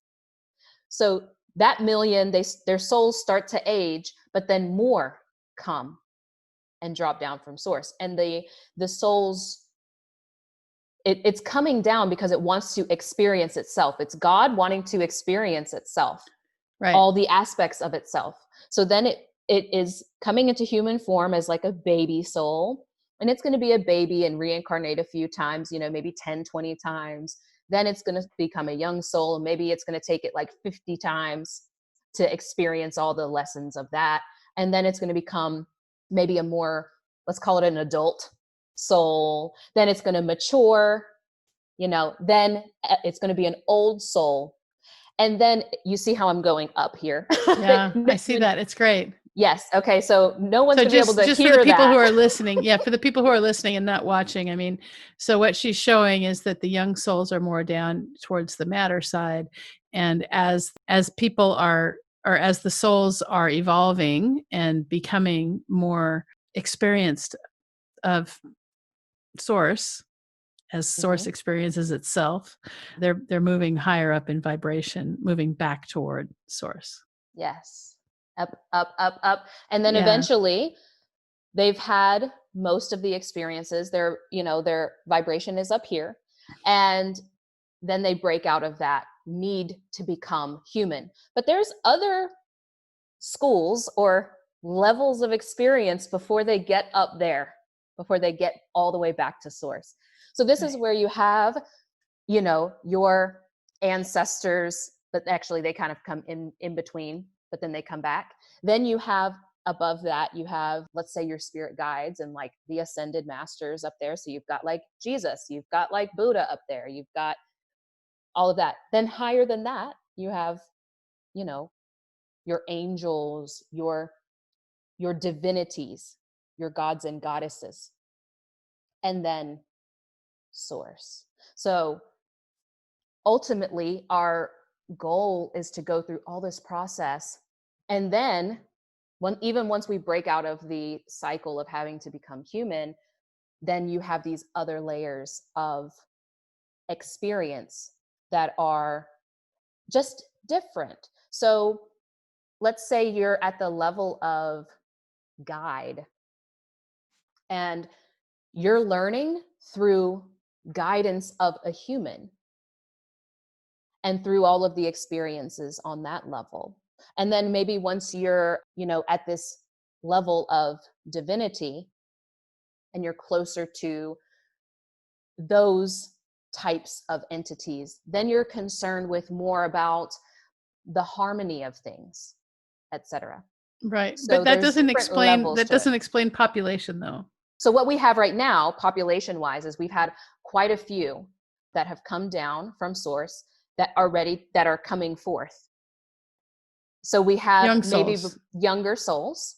So that million, their souls start to age, but then more come and drop down from source. And the souls, it's coming down because it wants to experience itself. It's God wanting to experience itself, Right. all the aspects of itself. So then it is coming into human form as like a baby soul, and it's going to be a baby and reincarnate a few times, maybe 10, 20 times. Then it's going to become a young soul, and maybe it's going to take it like 50 times to experience all the lessons of that. And then it's going to become maybe a more, let's call it an adult soul. Then it's going to mature, then it's going to be an old soul. And then you see how I'm going up here. Yeah, I see that. It's great. Yes. Okay. So no one's So going to be able to just hear for the people that. who are listening. Yeah, for the people who are listening and not watching. I mean, so what she's showing is that the young souls are more down towards the matter side. And as people are, or as the souls are evolving and becoming more experienced of source, as source experiences itself, they're moving higher up in vibration, moving back toward source. Yes. Up, up, up, up. And then eventually they've had most of the experiences. Their vibration is up here. And then they break out of that need to become human. But there's other schools or levels of experience before they get up there, before they get all the way back to source. So this is where you have, your ancestors, but actually they kind of come in between, but then they come back. Then you have above that, you have, let's say, your spirit guides and like the ascended masters up there. So you've got like Jesus, you've got like Buddha up there, you've got all of that. Then higher than that, you have, your angels, your divinities, your gods and goddesses, and then source. So ultimately, our goal is to go through all this process. And then even once we break out of the cycle of having to become human, then you have these other layers of experience that are just different. So let's say you're at the level of guide and you're learning through guidance of a human and through all of the experiences on that level. And then maybe once you're, at this level of divinity and you're closer to those types of entities, then you're concerned with more about the harmony of things, etc. Right. So But that there's doesn't different levels to it. explain population though. So what we have right now, population wise, is we've had quite a few that have come down from source that are coming forth. So we have maybe younger souls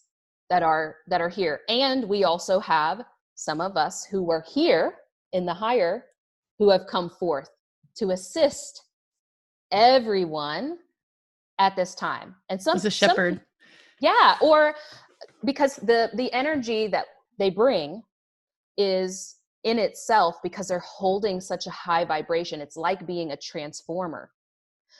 that are here. And we also have some of us who were here in the higher who have come forth to assist everyone at this time. And as a shepherd. Or because the energy that they bring is in itself, because they're holding such a high vibration. It's like being a transformer.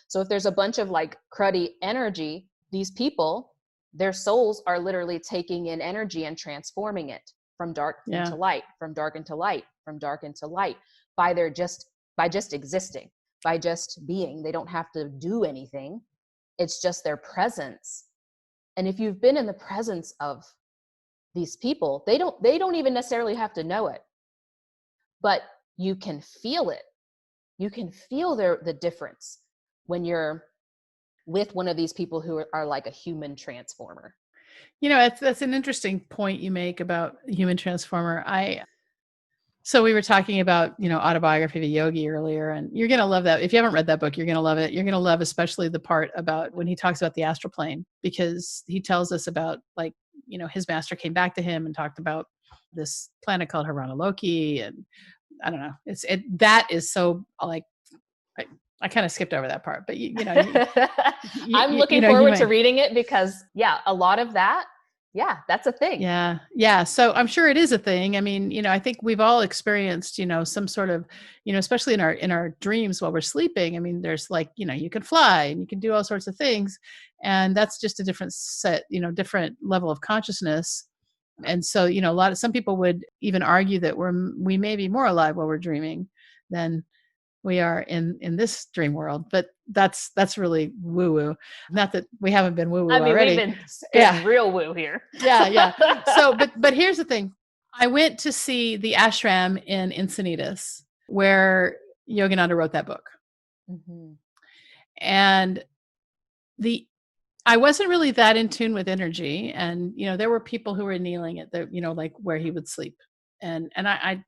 So if there's a bunch of like cruddy energy, these people, their souls are literally taking in energy and transforming it from dark into light, from dark into light, from dark into light by just existing, by just being. They don't have to do anything. It's just their presence. And if you've been in the presence of these people, they don't even necessarily have to know it, but you can feel it. You can feel the difference when you're with one of these people who are like a human transformer. That's an interesting point you make about human transformer. So we were talking about, Autobiography of a Yogi earlier, and you're going to love that. If you haven't read that book, you're going to love it. You're going to love especially the part about when he talks about the astral plane, because he tells us about his master came back to him and talked about this planet called Loki. And I don't know, that is so like, I kind of skipped over that part, but I'm looking you forward to might. reading it because, yeah, a lot of that, yeah, that's a thing. Yeah. Yeah. So I'm sure it is a thing. I mean, I think we've all experienced, some sort of, especially in our dreams while we're sleeping. I mean, there's like, you can fly and you can do all sorts of things. And that's just a different set, different level of consciousness. And so, some people would even argue that we may be more alive while we're dreaming than we are in this dream world, but that's really woo woo. Not that we haven't been woo woo I mean, we've already. been Yeah. getting real woo here. Yeah. So, but here's the thing. I went to see the ashram in Encinitas where Yogananda wrote that book. Mhm. And the I wasn't really that in tune with energy. And, there were people who were kneeling at the, like where he would sleep. And I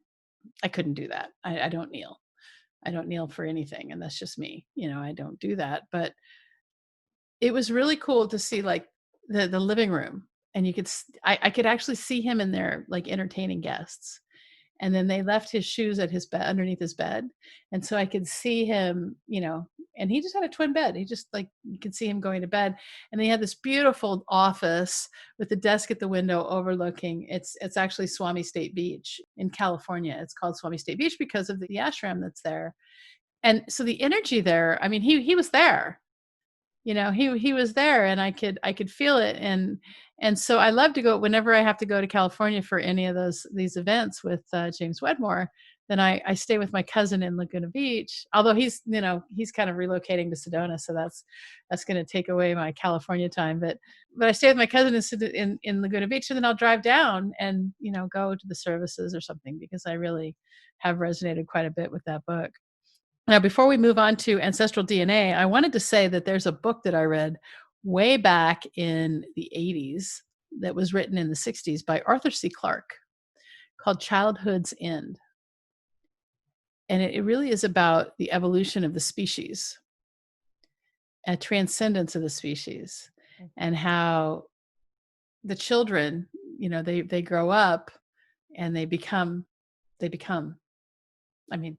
couldn't do that. I don't kneel. I don't kneel for anything. And that's just me. I don't do that. But it was really cool to see like the living room, and I could actually see him in there like entertaining guests. And then they left his shoes at his bed, underneath his bed, and so I could see him, and he just had a twin bed. He just like, you could see him going to bed, and he had this beautiful office with the desk at the window overlooking. It's actually Swami State Beach in California. It's called Swami State Beach because of the ashram that's there. And so the energy there, I mean, he was there. He was there, and I could feel it. And so I love to go whenever I have to go to California for any of these events with James Wedmore. Then I stay with my cousin in Laguna Beach, although he's kind of relocating to Sedona, so that's going to take away my California time. But I stay with my cousin in Laguna Beach, and then I'll drive down and go to the services or something, because I really have resonated quite a bit with that book. Now, before we move on to ancestral DNA, I wanted to say that there's a book that I read way back in the 80s that was written in the 60s by Arthur C. Clarke called Childhood's End. And it really is about the evolution of the species, a transcendence of the species, and how the children, they grow up and they become, I mean,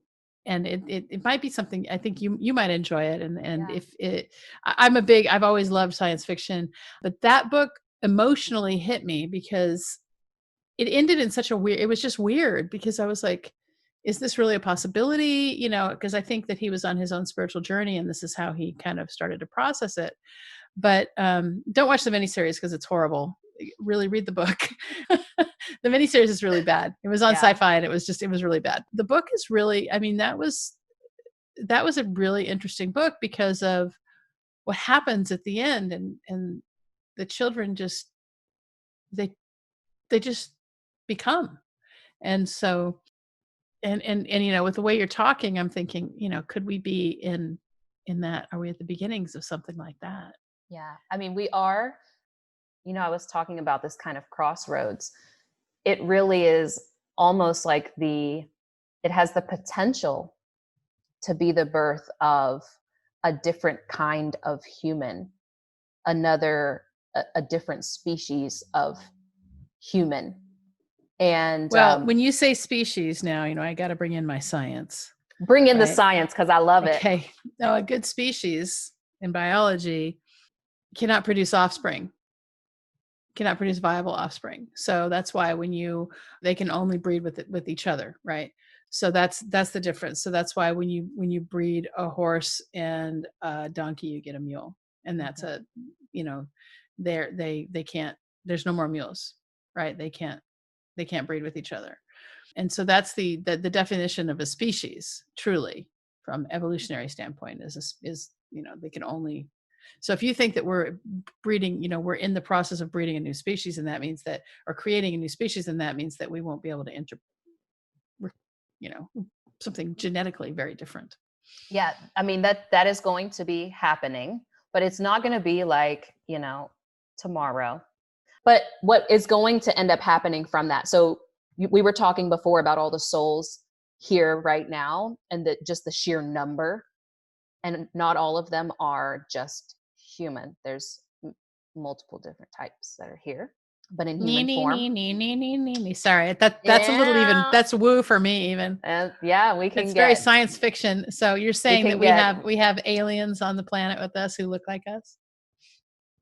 and it might be something I think you might enjoy it. And Yeah. if it, I've always loved science fiction, but that book emotionally hit me because it ended in such a weird, it was just weird, because I was like, is this really a possibility? Because I think that he was on his own spiritual journey, and this is how he kind of started to process it. But don't watch the miniseries because it's horrible. Really read the book. The miniseries is really bad. It was on Yeah. Sci-Fi, and it was really bad. The book is really, I mean, that was a really interesting book because of what happens at the end, and the children just they just become. And so, and with the way you're talking, I'm thinking, could we be in that? Are we at the beginnings of something like that? Yeah. I mean, we are, I was talking about this kind of crossroads. It really is almost like it has the potential to be the birth of a different kind of human, a different species of human. And Well, when you say species now, I got to bring in my science, bring in the right? science because I love it. Okay. Now, a good species in biology cannot produce offspring, cannot produce viable offspring. So that's why they can only breed with each other, right? So that's the difference. So that's why when you breed a horse and a donkey, you get a mule, and that's you know, they can't. There's no more mules, right? They can't breed with each other. And so that's the definition of a species, truly, from evolutionary standpoint, is they can only. So if you think that we're breeding, we're in the process of breeding a new species, and that means that, or creating a new species, and that means that we won't be able to you know, something genetically very different. Yeah, I mean that is going to be happening, but it's not going to be like, tomorrow. But what is going to end up happening from that? So we were talking before about all the souls here right now, and just the sheer number, and not all of them are just human. There's multiple different types that are here. but in Nee, human nee, form. nee, nee, nee, nee, nee, nee. Sorry, that's a little even, Yeah. that's woo for me even. And yeah, we It's can very get, science fiction. So you're we saying that can we get, have aliens on the planet with us who look like us?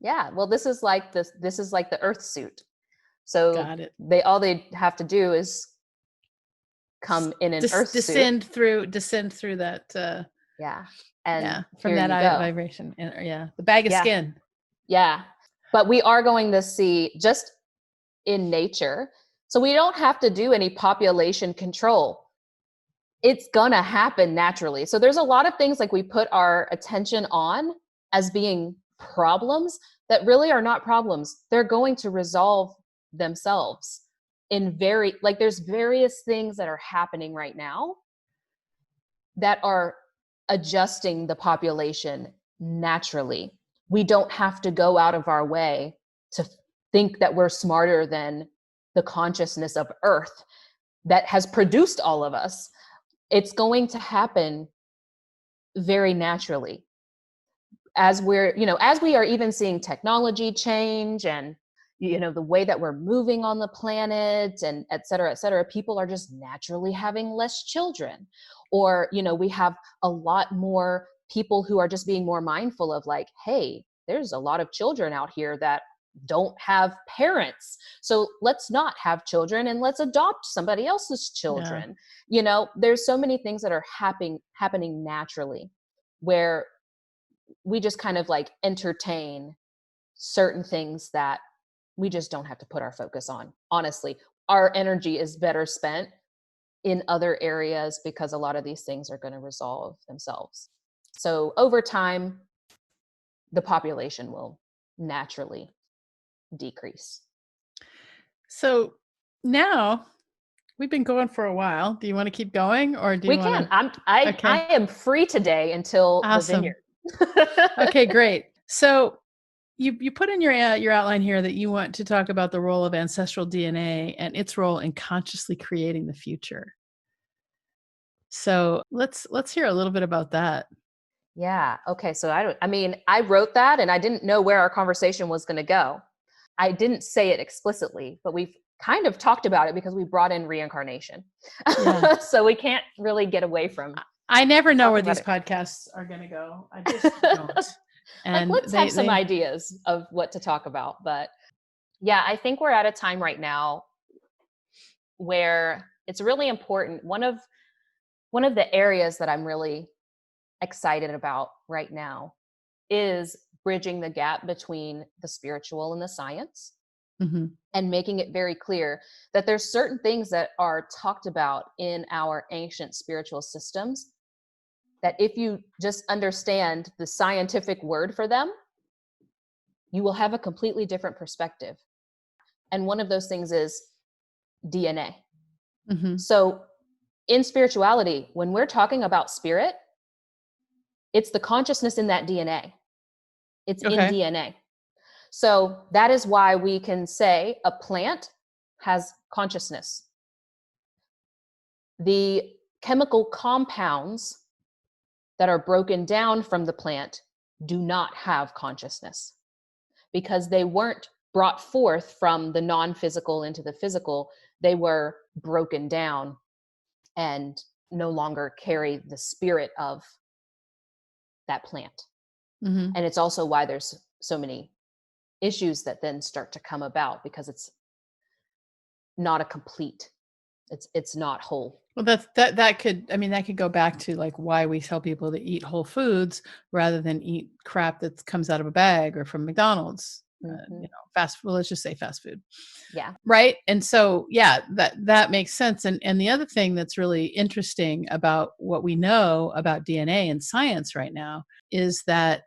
yeah. Well, this is like this is like the Earth suit. So Got it. all they have to do is come in an Earth suit. Descend through that Yeah. And yeah, from here that you go. vibration. Yeah, the bag of Yeah. skin. Yeah. But we are going to see just in nature. So we don't have to do any population control. It's going to happen naturally. So there's a lot of things like we put our attention on as being problems that really are not problems. They're going to resolve themselves in like there's various things that are happening right now that are adjusting the population naturally. We don't have to go out of our way to think that we're smarter than the consciousness of Earth that has produced all of us. It's going to happen very naturally as as we are even seeing technology change and the way that we're moving on the planet and et cetera, people are just naturally having less children. Or we have a lot more people who are just being more mindful of like, hey, there's a lot of children out here that don't have parents, so let's not have children and let's adopt somebody else's Yeah. children. There's so many things that are happening naturally, where we just kind of like entertain certain things that we just don't have to put our focus on. Honestly, our energy is better spent in other areas because a lot of these things are going to resolve themselves. So over time, the population will naturally decrease. So now we've been going for a while. Do you want to keep going, or do We you want can. to? I Okay. am free today until the Awesome. vineyard. Okay, great. So you put in your outline here that you want to talk about the role of ancestral DNA and its role in consciously creating the future. So let's hear a little bit about that. Yeah. Okay. So I wrote that and I didn't know where our conversation was going to go. I didn't say it explicitly, but we've kind of talked about it because we brought in reincarnation. Yeah. So we can't really get away from I never know where talking about these it. podcasts are going to go. I just don't. Like, And let's have some ideas of what to talk about. But yeah, I think we're at a time right now where it's really important. One of the areas that I'm really excited about right now is bridging the gap between the spiritual and the science, Mhm. and making it very clear that there's certain things that are talked about in our ancient spiritual systems that if you just understand the scientific word for them, you will have a completely different perspective. And one of those things is DNA. Mhm. So in spirituality, when we're talking about spirit, it's the consciousness in that DNA. It's in Okay. DNA. So that is why we can say a plant has consciousness. The chemical compounds that are broken down from the plant do not have consciousness because they weren't brought forth from the non-physical into the physical. They were broken down and no longer carry the spirit of that plant. Mhm. And it's also why there's so many issues that then start to come about because it's not a complete, it's not whole. Well, that could, I mean, that could go back to like why we tell people to eat whole foods rather than eat crap that comes out of a bag or from McDonald's. Mm-hmm. Well, let's just say fast food, Yeah. right? And so, yeah, that makes sense. And the other thing that's really interesting about what we know about DNA and science right now is that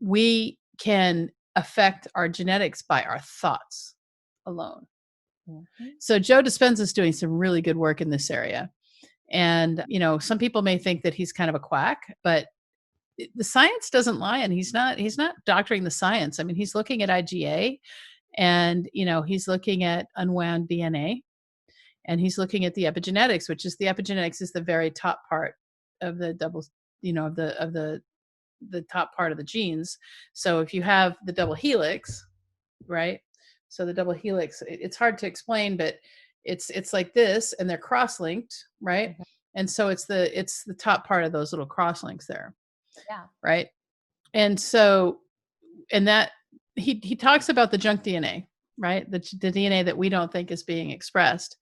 we can affect our genetics by our thoughts alone. Mm-hmm. So Joe Dispenza is doing some really good work in this area. And, some people may think that he's kind of a quack, but the science doesn't lie. And he's not doctoring the science. I mean, he's looking at IgA and, he's looking at unwound DNA and he's looking at the epigenetics, which is the epigenetics is the very top part of the double, of the top part of the genes. So if you have the double helix, right? So the double helix, it's hard to explain, but it's like this, and they're cross-linked, right? Mhm. And so it's the top part of those little cross links there, Yeah. right? And so, and that he talks about the junk DNA, right? The DNA that we don't think is being expressed,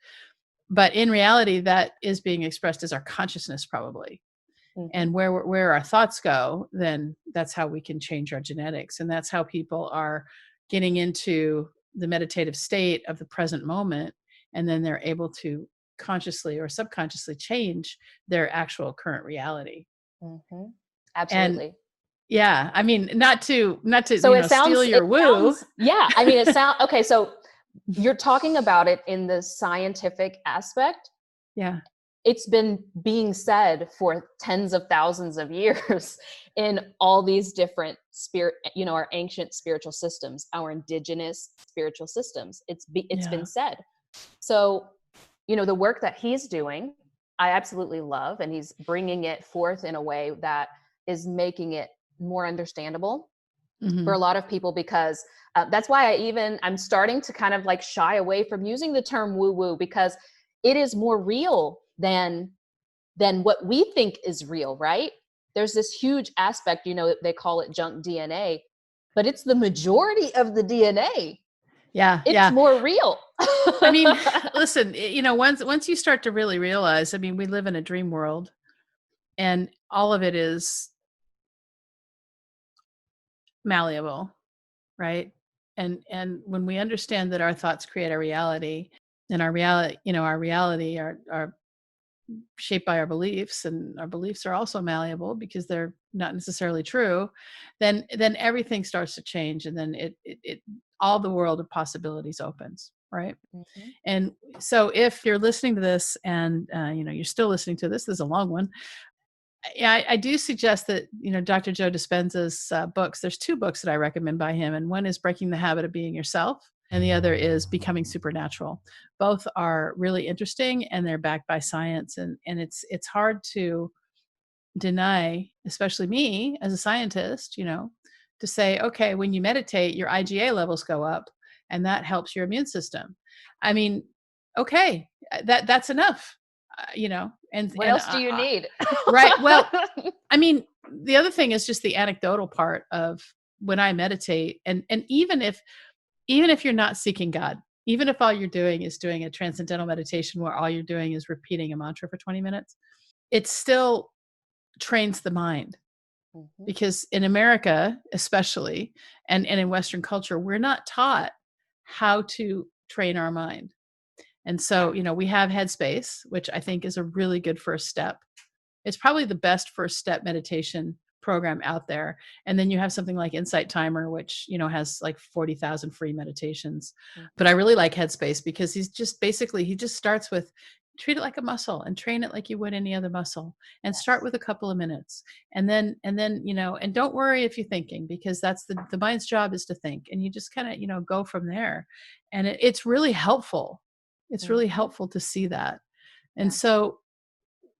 but in reality, that is being expressed as our consciousness, probably. Mm-hmm. And where our thoughts go, then that's how we can change our genetics, and that's how people are getting into the meditative state of the present moment, and then they're able to consciously or subconsciously change their actual current reality. Mm-hmm. And Absolutely. yeah, I mean, not to So steal your woo. yeah. I mean, okay. So you're talking about it in the scientific aspect. Yeah, It's been being said for tens of thousands of years in all these different our ancient spiritual systems, our indigenous spiritual systems. It's yeah. been said. So, the work that he's doing, I absolutely love, and he's bringing it forth in a way that is making it more understandable for a Hmm. lot of people, because that's why I'm starting to kind of like shy away from using the term woo woo, because it is more real than what we think is real, right? There's this huge aspect, they call it junk DNA, but it's the majority of the DNA. Yeah, It's yeah. more real. I mean, listen, once you start to really realize, I mean, we live in a dream world, and all of it is malleable, right? And when we understand that our thoughts create our reality, and our reality are shaped by our beliefs, and our beliefs are also malleable because they're not necessarily true, then everything starts to change, and then it all the world of possibilities opens, right? Mm-hmm. And so if you're listening to this, and you're still listening to this is a long one, yeah, I do suggest that Dr. Joe Dispenza's books. There's two books that I recommend by him, and one is Breaking the Habit of Being Yourself, and the other is Becoming Supernatural. Both are really interesting, and they're backed by science, and it's hard to deny, especially me as a scientist, to say, okay, when you meditate, your IgA levels go up, and that helps your immune system. I mean, okay, that's enough, and What else do you need? right. Well, I mean, the other thing is just the anecdotal part of when I meditate, and even if you're not seeking God, even if all you're doing is doing a transcendental meditation where all you're doing is repeating a mantra for 20 minutes, it still trains the mind. Mm-hmm. Because in America, especially, and in Western culture, we're not taught how to train our mind. And so, we have Headspace, which I think is a really good first step. It's probably the best first step meditation program out there. And then you have something like Insight Timer, which, has like 40,000 free meditations. But Mm-hmm. I really like Headspace because he just starts with treat it like a muscle and train it like you would any other muscle, and start Yes. with a couple of minutes. And then, and don't worry if you're thinking, because that's the mind's job, is to think. And you just kind of, go from there. And it's really helpful. It's really Mm-hmm. helpful to see that. And Yeah. so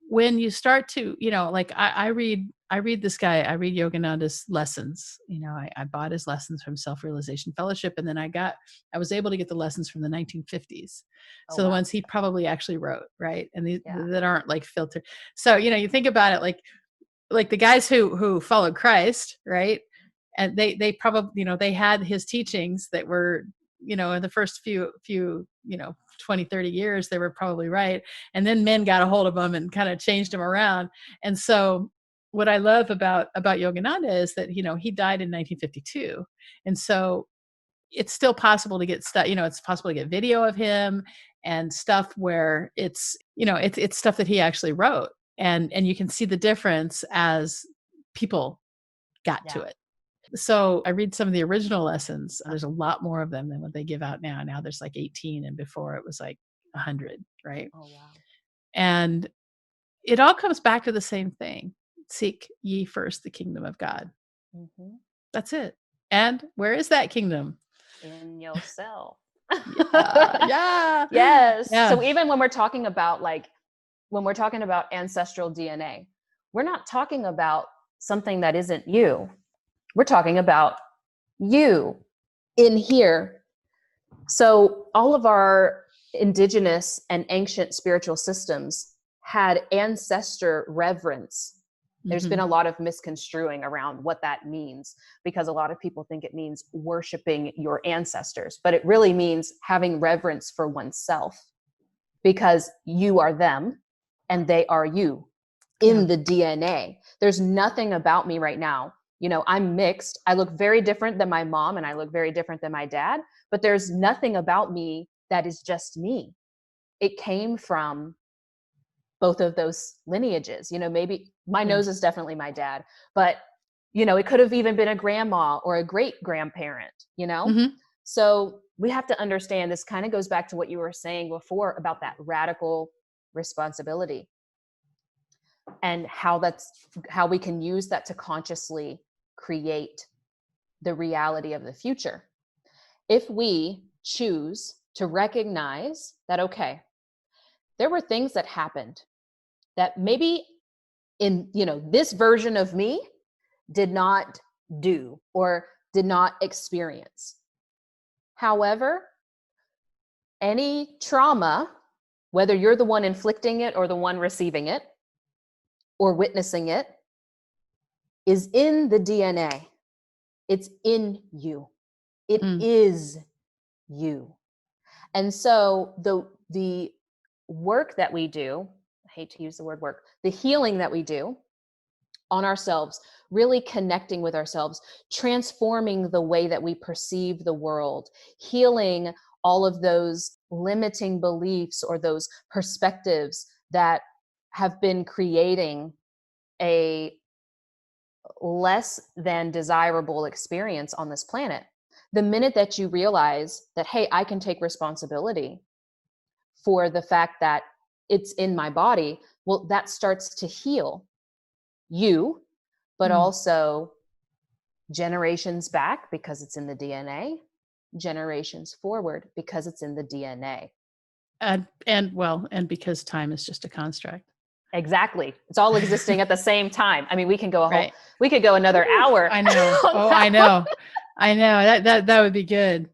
when you start to, like I read this guy, I read Yogananda's lessons. I bought his lessons from Self-Realization Fellowship, and then I was able to get the lessons from the 1950s. Oh, So the wow. ones he probably actually wrote, right? And Yeah. that aren't like filtered. So, you think about it, like the guys who followed Christ, right? And they probably, they had his teachings that were, in the first few 20, 30 years, they were probably right. And then men got a hold of them and kind of changed them around. And so what I love about Yogananda is that, he died in 1952. And so it's still possible to get stuff, it's possible to get video of him and stuff where it's stuff that he actually wrote. And you can see the difference as people got to Yeah. it. So I read some of the original lessons. There's a lot more of them than what they give out now. Now there's like 18, and before it was like 100, right? Oh, wow. And it all comes back to the same thing. Seek ye first the kingdom of God. Mm-hmm. That's it. And where is that kingdom? In yourself. Yeah, yeah, Yes. yeah, So even when we're talking about ancestral DNA, we're not talking about something that isn't you. We're talking about you in here So all of our indigenous and ancient spiritual systems had ancestor reverence. There's been a lot of misconstruing around what that means, because a lot of people think it means worshiping your ancestors, but it really means having reverence for oneself, because you are them and they are you in the DNA. There's nothing about me right now. You know, I'm mixed. I look very different than my mom and I look very different than my dad, but there's nothing about me that is just me. It came from both of those lineages. You know, maybe my nose is definitely my dad, but you know, it could have even been a grandma or a great grandparent, you know? So we have to understand, this kind of goes back to what you were saying before about that radical responsibility, and how we can use that to consciously create the reality of the future. If we choose to recognize that, okay, there were things that happened that maybe in, you know, this version of me did not do or did not experience. However, any trauma, whether you're the one inflicting it or the one receiving it or witnessing it, is in the DNA. It's in you. It is you. And so the work that we do, I hate to use the word work, the healing that we do on ourselves, really connecting with ourselves, transforming the way that we perceive the world, healing all of those limiting beliefs or those perspectives that have been creating a less than desirable experience on this planet. The minute that you realize that, hey, I can take responsibility for the fact that it's in my body, well, that starts to heal you, but also generations back, because it's in the DNA, generations forward because it's in the DNA. And because time is just a construct. Exactly. It's all existing at the same time. I mean, we can go we could go another hour. I know. I know. I know. That would be good.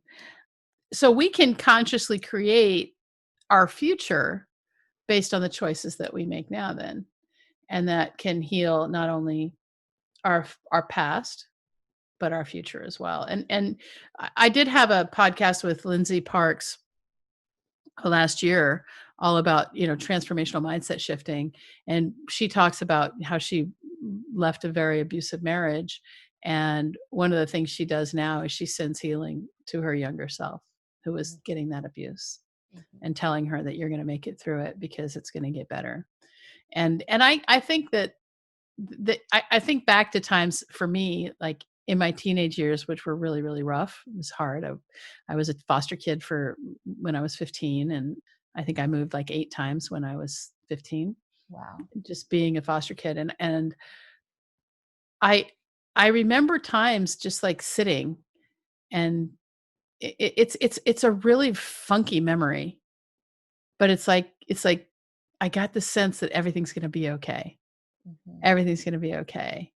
So we can consciously create our future based on the choices that we make now then. And that can heal not only our past, but our future as well. And I did have a podcast with Lindsay Parks last year all about, you know, transformational mindset shifting, and she talks about how she left a very abusive marriage, and one of the things she does now is she sends healing to her younger self who was getting that abuse, and telling her that you're going to make it through it because it's going to get better. And I think that I think back to times for me, like in my teenage years, which were really, really rough. It was hard. I was a foster kid when I was 15, and I think I moved like 8 times when I was 15. Wow. Just being a foster kid. And I remember times just like sitting, and it's a really funky memory, but it's like I got the sense that everything's going to be okay. Everything's going to be okay,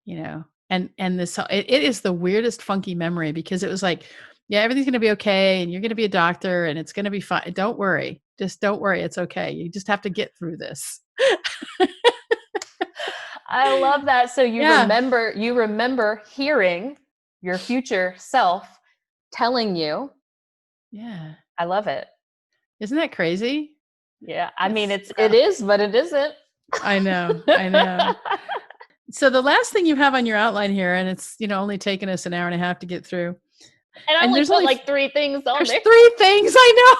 you know. And this it is the weirdest funky memory, because it was like, yeah, everything's going to be okay, and you're going to be a doctor, and it's going to be fine. Don't worry. Just don't worry. It's okay. You just have to get through this. I love that. So you remember hearing your future self telling you. Yeah. I love it. Isn't that crazy? Yeah. I mean, it is, but it isn't. I know. I know. So the last thing you have on your outline here, and it's, you know, only taken us an hour and a half to get through. And I only put like 3 things on there. There's 3 things, I know.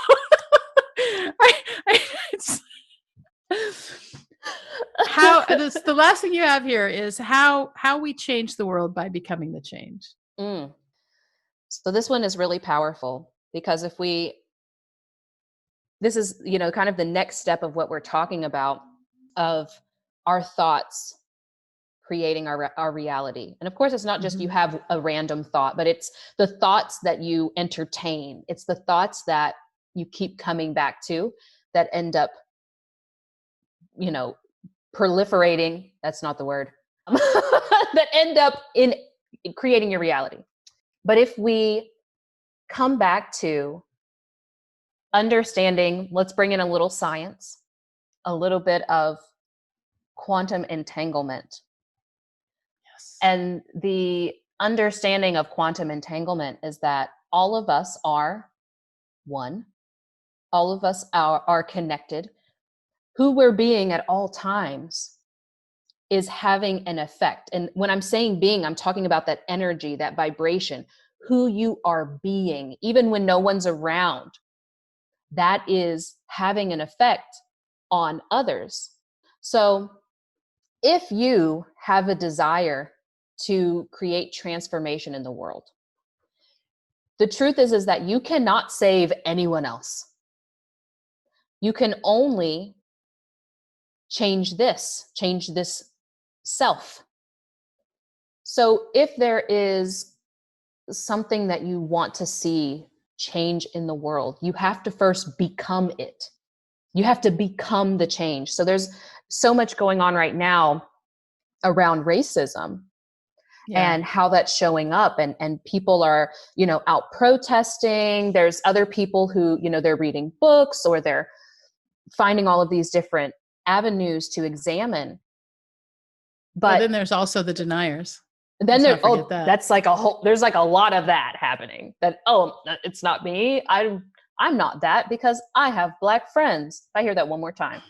The last thing you have here is how we change the world by becoming the change. So this one is really powerful, because this is, you know, kind of the next step of what we're talking about, of our thoughts creating our reality. And of course, it's not just you have a random thought, but it's the thoughts that you entertain. It's the thoughts that you keep coming back to that end up, you know, proliferating. That's not the word. That end up in creating your reality. But if we come back to understanding, let's bring in a little science, a little bit of quantum entanglement. Yes. And the understanding of quantum entanglement is that all of us are one, all of us are connected. Who we're being at all times is having an effect. And when I'm saying being, I'm talking about that energy, that vibration, who you are being, even when no one's around, that is having an effect on others. So if you have a desire to create transformation in the world, the truth is that you cannot save anyone else. You can only change this self. So if there is something that you want to see change in the world, you have to first become it. You have to become the change. So there's so much going on right now around racism and how that's showing up, and people are, out protesting. There's other people who, they're reading books, or they're finding all of these different avenues to examine. But But then there's also the deniers. then that. That's like there's like a lot of that happening, that, it's not me. I'm not that because I have Black friends. If I hear that one more time.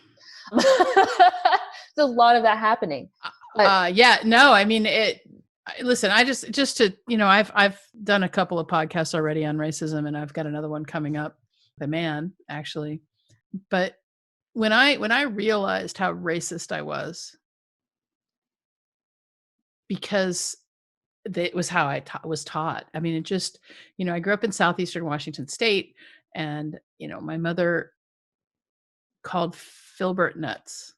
There's a lot of that happening. But no, I mean, listen, I just to, I've done a couple of podcasts already on racism, and I've got another one coming up, the man, actually. But when I realized how racist I was, because it was how I was taught. I mean, it just, I grew up in southeastern Washington State, and, my mother called Filbert nuts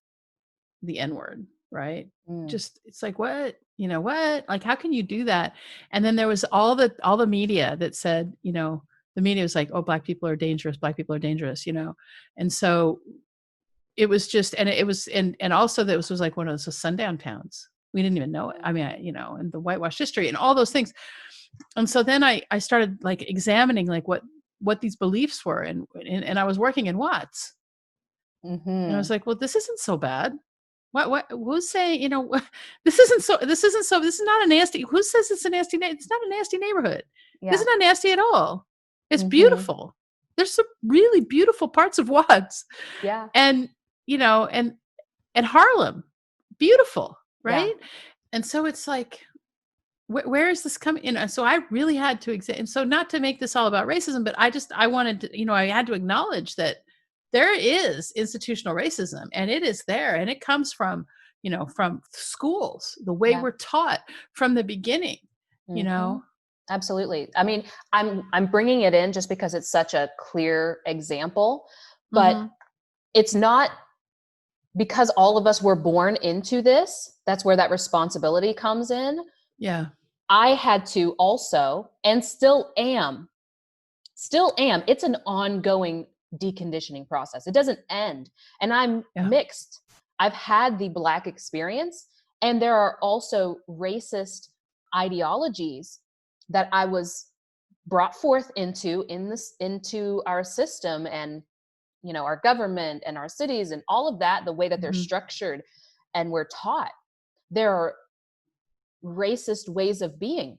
the N-word, right? Just, it's like, what? What? Like, how can you do that? And then there was all the media that said, the media was like, oh, Black people are dangerous. Black people are dangerous, And so it was just, and it was, and also that was like one of those sundown towns. We didn't even know it. I mean, and the whitewash history and all those things. And so then I started like examining like what these beliefs were. And I was working in Watts. And I was like, well, this isn't so bad. Who's saying, this is not a nasty, who says it's a nasty neighborhood? It's not a nasty neighborhood. This is not nasty at all. It's beautiful. There's some really beautiful parts of Watts. Yeah. And, and Harlem, beautiful. Right. Yeah. And so it's like, where is this coming? So I really had to and so not to make this all about racism, but I wanted to, I had to acknowledge that there is institutional racism, and it is there, and it comes from, from schools, the way we're taught from the beginning, Absolutely. I mean, I'm bringing it in just because it's such a clear example, but it's not because all of us were born into this. That's where that responsibility comes in. Yeah. I had to also, and still am, it's an ongoing deconditioning process. It doesn't end. And I'm mixed. I've had the Black experience, and there are also racist ideologies that I was brought forth into our system, and our government and our cities and all of that, the way that they're structured and we're taught. There are racist ways of being.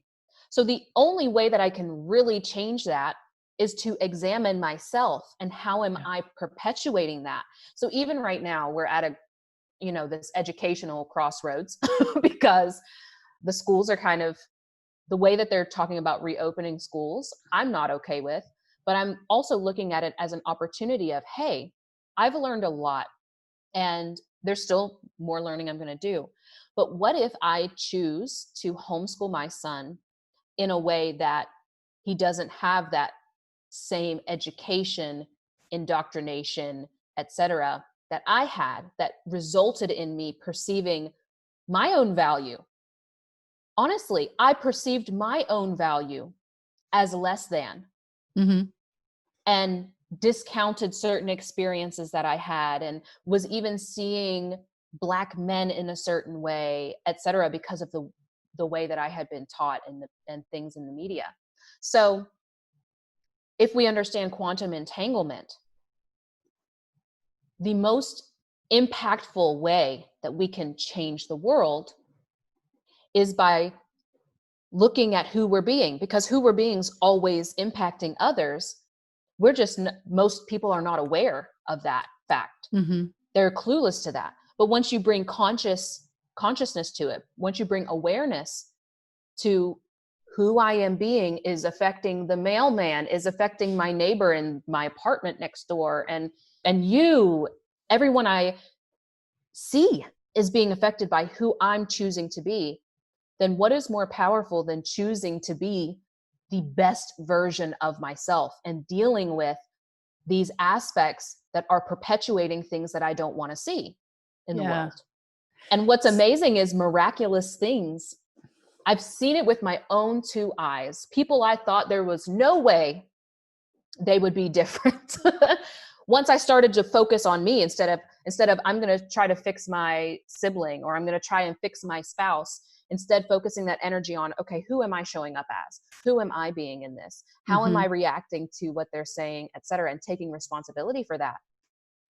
So the only way that I can really change that is to examine myself, and how am I perpetuating that. So even right now we're at a this educational crossroads because the schools are kind of, the way that they're talking about reopening schools, I'm not okay with, but I'm also looking at it as an opportunity of, hey, I've learned a lot, and there's still more learning I'm going to do. But what if I choose to homeschool my son in a way that he doesn't have that same education, indoctrination, etc., that I had, that resulted in me perceiving my own value? Honestly, I perceived my own value as less than, and discounted certain experiences that I had, and was even seeing Black men in a certain way, etc., because of the way that I had been taught and things in the media. So if we understand quantum entanglement, the most impactful way that we can change the world is by looking at who we're being, because who we're being is always impacting others. We're just, most people are not aware of that fact. Mm-hmm. They're clueless to that. But once you bring consciousness to it, once you bring awareness to who I am being is affecting the mailman, is affecting my neighbor in my apartment next door, and you, everyone I see is being affected by who I'm choosing to be, then what is more powerful than choosing to be the best version of myself and dealing with these aspects that are perpetuating things that I don't want to see in the Yeah. world? And what's amazing is miraculous things. I've seen it with my own two eyes. People I thought there was no way they would be different. Once I started to focus on me, instead of I'm going to try to fix my sibling, or I'm going to try and fix my spouse, instead focusing that energy on, okay, who am I showing up as? Who am I being in this? How am I reacting to what they're saying, et cetera, and taking responsibility for that?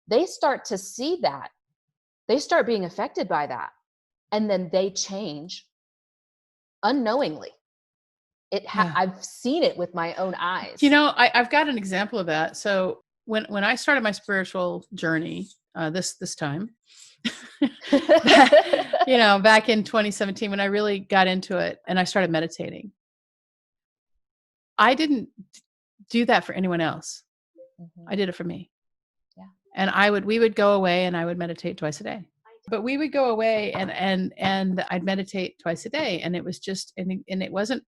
They start to see that. They start being affected by that. And then they change unknowingly. I've seen it with my own eyes. You know, I've got an example of that. So when I started my spiritual journey, this time, you know, back in 2017, when I really got into it and I started meditating, I didn't do that for anyone else. I did it for me. Yeah. And we would go away and I would meditate twice a day. But we would go away and I'd meditate twice a day. And it was just, and it wasn't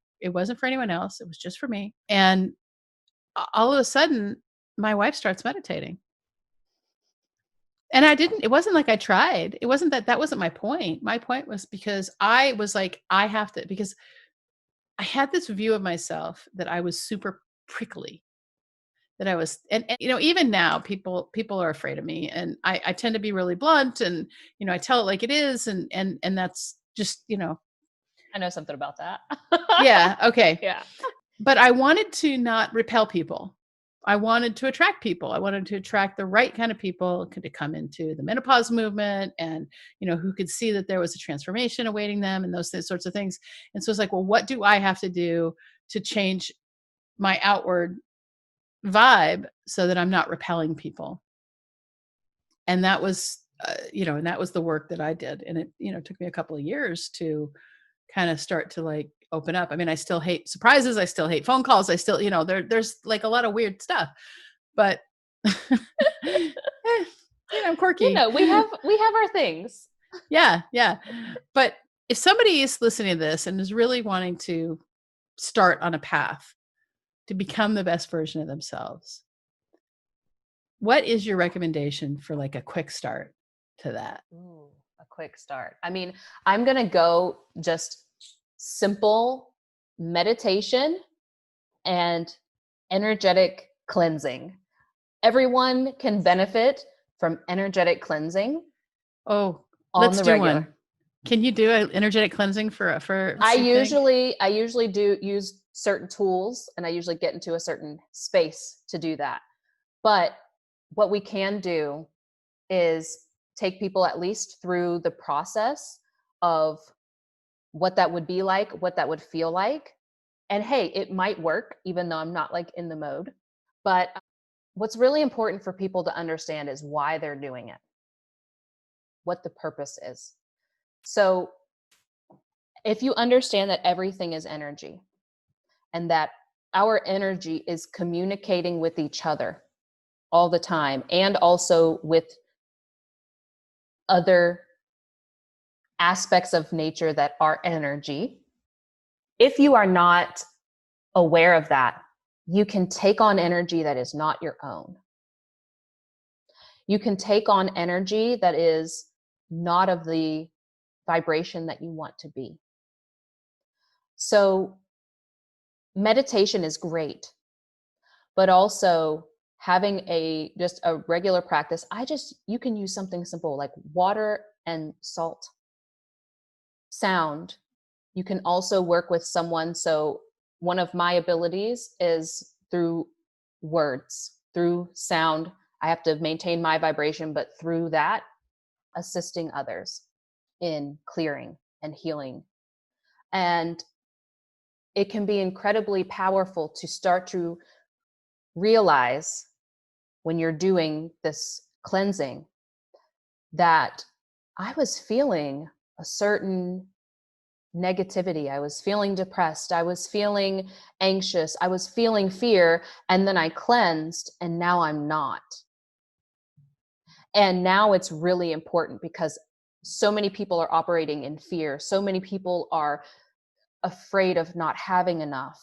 for anyone else. It was just for me. And all of a sudden my wife starts meditating. And it wasn't like I tried. It wasn't that wasn't my point. My point was because I was like, I have to, because I had this view of myself that I was super prickly, that I was, and you know, even now people are afraid of me, and I tend to be really blunt, and you know, I tell it like it is, and that's just, you know, I know something about that. yeah, okay. Yeah. But I wanted to not repel people. I wanted to attract people. I wanted to attract the right kind of people to come into the menopause movement, and, you know, who could see that there was a transformation awaiting them and those sorts of things. And so it's like, well, what do I have to do to change my outward vibe so that I'm not repelling people? And that was, you know, and that was the work that I did. And it, you know, took me a couple of years to kind of start to like open up. I mean, I still hate surprises. I still hate phone calls. I still, you know, there's like a lot of weird stuff, but you know, I'm quirky. You know, we have our things. Yeah. Yeah. But if somebody is listening to this and is really wanting to start on a path to become the best version of themselves, what is your recommendation for like a quick start to that? Ooh, a quick start. I mean, I'm going to go just simple meditation and energetic cleansing. Everyone can benefit from energetic cleansing. Oh, on let's the do regular. one. Can you do an energetic cleansing for I usually do use certain tools, and I usually get into a certain space to do that. But what we can do is take people at least through the process of what that would be like, what that would feel like. And hey, it might work even though I'm not like in the mode. But what's really important for people to understand is why they're doing it, what the purpose is. So if you understand that everything is energy and that our energy is communicating with each other all the time, and also with other aspects of nature that are energy, if you are not aware of that, you can take on energy that is not your own. You can take on energy that is not of the vibration that you want to be. So meditation is great, but also having just a regular practice. You can use something simple like water and salt. Sound. You can also work with someone. So one of my abilities is through words, through sound. I have to maintain my vibration, but through that, assisting others in clearing and healing. And it can be incredibly powerful to start to realize when you're doing this cleansing that I was feeling a certain negativity. I was feeling depressed. I was feeling anxious. I was feeling fear. And then I cleansed, and now I'm not. And now it's really important because so many people are operating in fear. So many people are afraid of not having enough,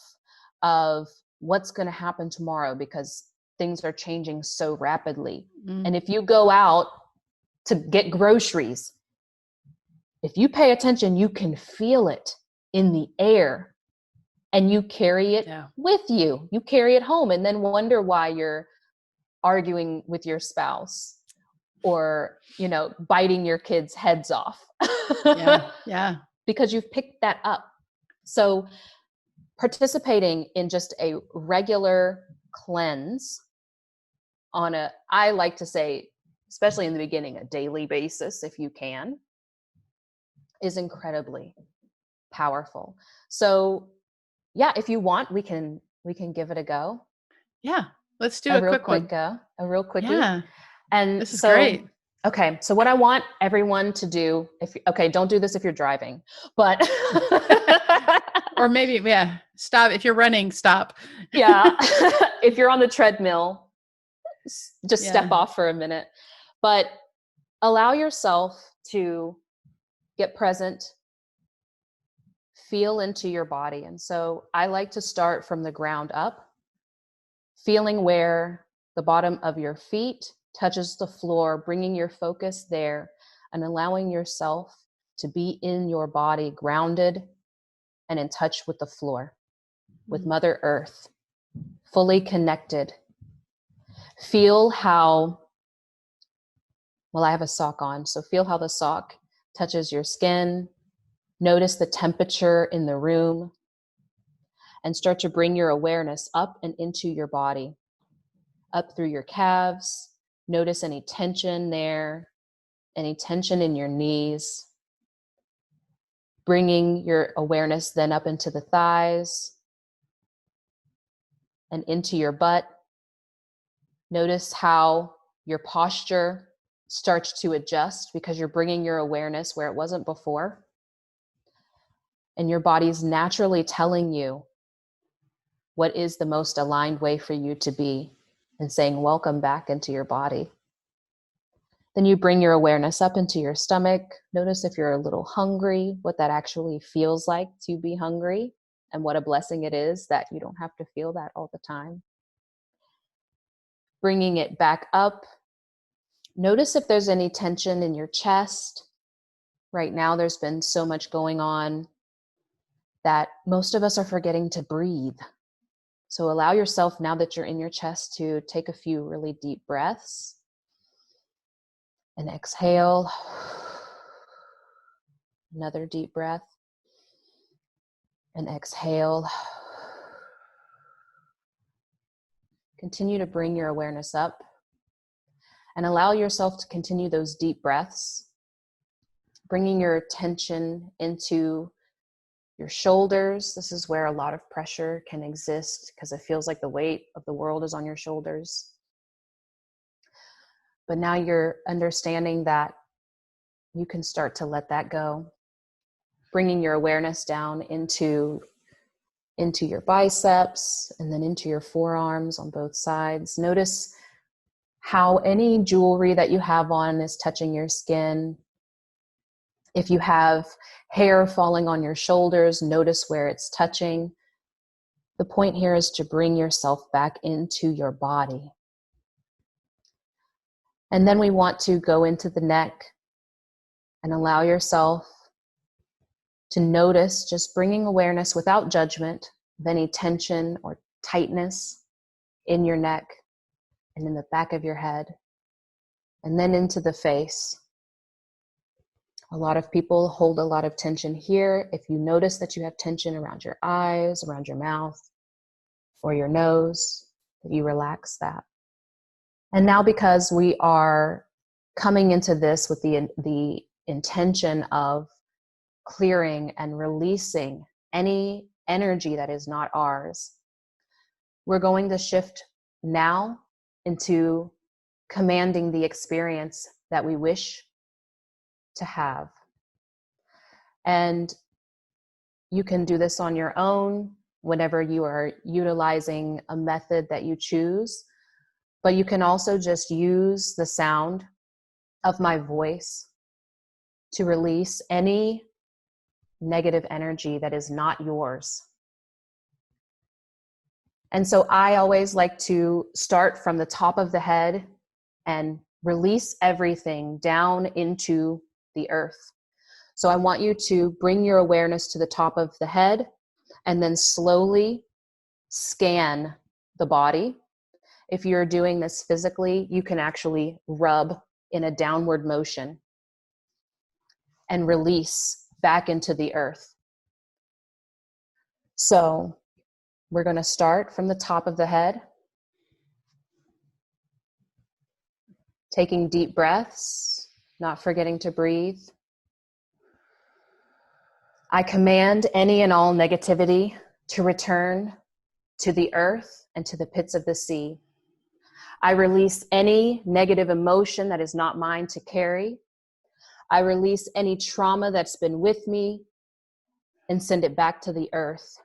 of what's going to happen tomorrow because things are changing so rapidly. And if you go out to get groceries, if you pay attention, you can feel it in the air and you carry it with you. You carry it home and then wonder why you're arguing with your spouse or, biting your kids' heads off. Yeah. Because you've picked that up. So participating in just a regular cleanse I like to say, especially in the beginning, a daily basis, if you can, is incredibly powerful. So yeah, if you want, we can give it a go. Yeah. Let's do a quick one. A real quickie. Yeah. And this is so, great. Okay. So what I want everyone to do, don't do this if you're driving, but or maybe, stop. If you're running, stop. Yeah. If you're on the treadmill, just step off for a minute, but allow yourself to get present, feel into your body. And so I like to start from the ground up, feeling where the bottom of your feet touches the floor, bringing your focus there and allowing yourself to be in your body, grounded and in touch with the floor, with Mother Earth, fully connected. Feel how, I have a sock on, so feel how the sock touches your skin. Notice the temperature in the room and start to bring your awareness up and into your body, up through your calves. Notice any tension there, any tension in your knees. Bringing your awareness then up into the thighs and into your butt. Notice how your posture starts to adjust because you're bringing your awareness where it wasn't before. And your body's naturally telling you what is the most aligned way for you to be and saying, welcome back into your body. Then you bring your awareness up into your stomach. Notice if you're a little hungry, what that actually feels like to be hungry, and what a blessing it is that you don't have to feel that all the time. Bringing it back up. Notice if there's any tension in your chest. Right now, there's been so much going on that most of us are forgetting to breathe. So allow yourself, now that you're in your chest, to take a few really deep breaths and exhale. Another deep breath and exhale. Continue to bring your awareness up and allow yourself to continue those deep breaths, bringing your attention into your shoulders. This is where a lot of pressure can exist because it feels like the weight of the world is on your shoulders. But now you're understanding that you can start to let that go, bringing your awareness down into your biceps and then into your forearms on both sides. Notice how any jewelry that you have on is touching your skin. If you have hair falling on your shoulders, notice where it's touching. The point here is to bring yourself back into your body. And then we want to go into the neck and allow yourself to notice, just bringing awareness without judgment of any tension or tightness in your neck and in the back of your head, and then into the face. A lot of people hold a lot of tension here. If you notice that you have tension around your eyes, around your mouth, or your nose, that you relax that. And now, because we are coming into this with the intention of clearing and releasing any energy that is not ours, we're going to shift now into commanding the experience that we wish to have. And you can do this on your own whenever you are utilizing a method that you choose, but you can also just use the sound of my voice to release any negative energy that is not yours. And so I always like to start from the top of the head and release everything down into the earth. So I want you to bring your awareness to the top of the head and then slowly scan the body. If you're doing this physically, you can actually rub in a downward motion and release back into the earth. So we're going to start from the top of the head, taking deep breaths, not forgetting to breathe. I command any and all negativity to return to the earth and to the pits of the sea. I release any negative emotion that is not mine to carry. I release any trauma that's been with me and send it back to the earth.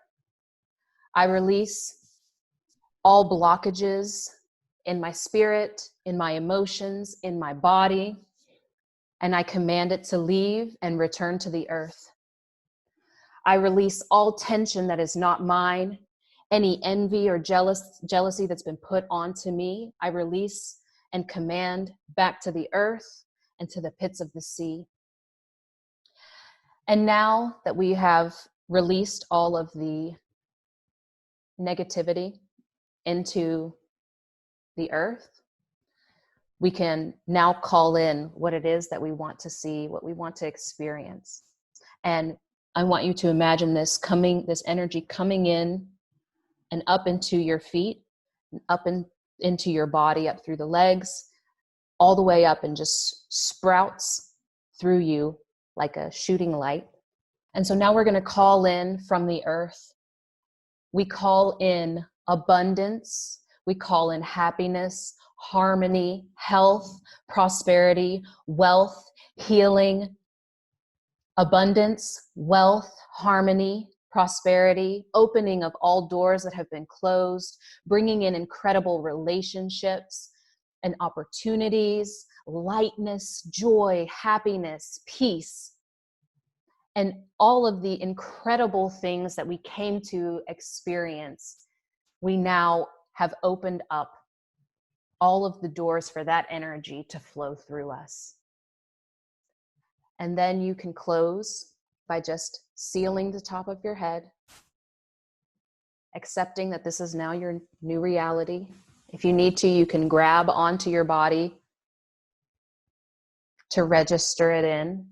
I release all blockages in my spirit, in my emotions, in my body, and I command it to leave and return to the earth. I release all tension that is not mine, any envy or jealousy that's been put onto me. I release and command back to the earth and to the pits of the sea. And now that we have released all of the negativity into the earth, we can now call in what it is that we want to see, what we want to experience. And I want you to imagine this energy coming in and up into your feet, into your body, up through the legs, all the way up, and just sprouts through you like a shooting light. And so now we're going to call in from the earth. We call in abundance. We call in happiness, harmony, health, prosperity, wealth, healing, abundance, wealth, harmony, prosperity, opening of all doors that have been closed, bringing in incredible relationships and opportunities, lightness, joy, happiness, peace, and all of the incredible things that we came to experience. We now have opened up all of the doors for that energy to flow through us. And then you can close by just sealing the top of your head, accepting that this is now your new reality. If you need to, you can grab onto your body to register it in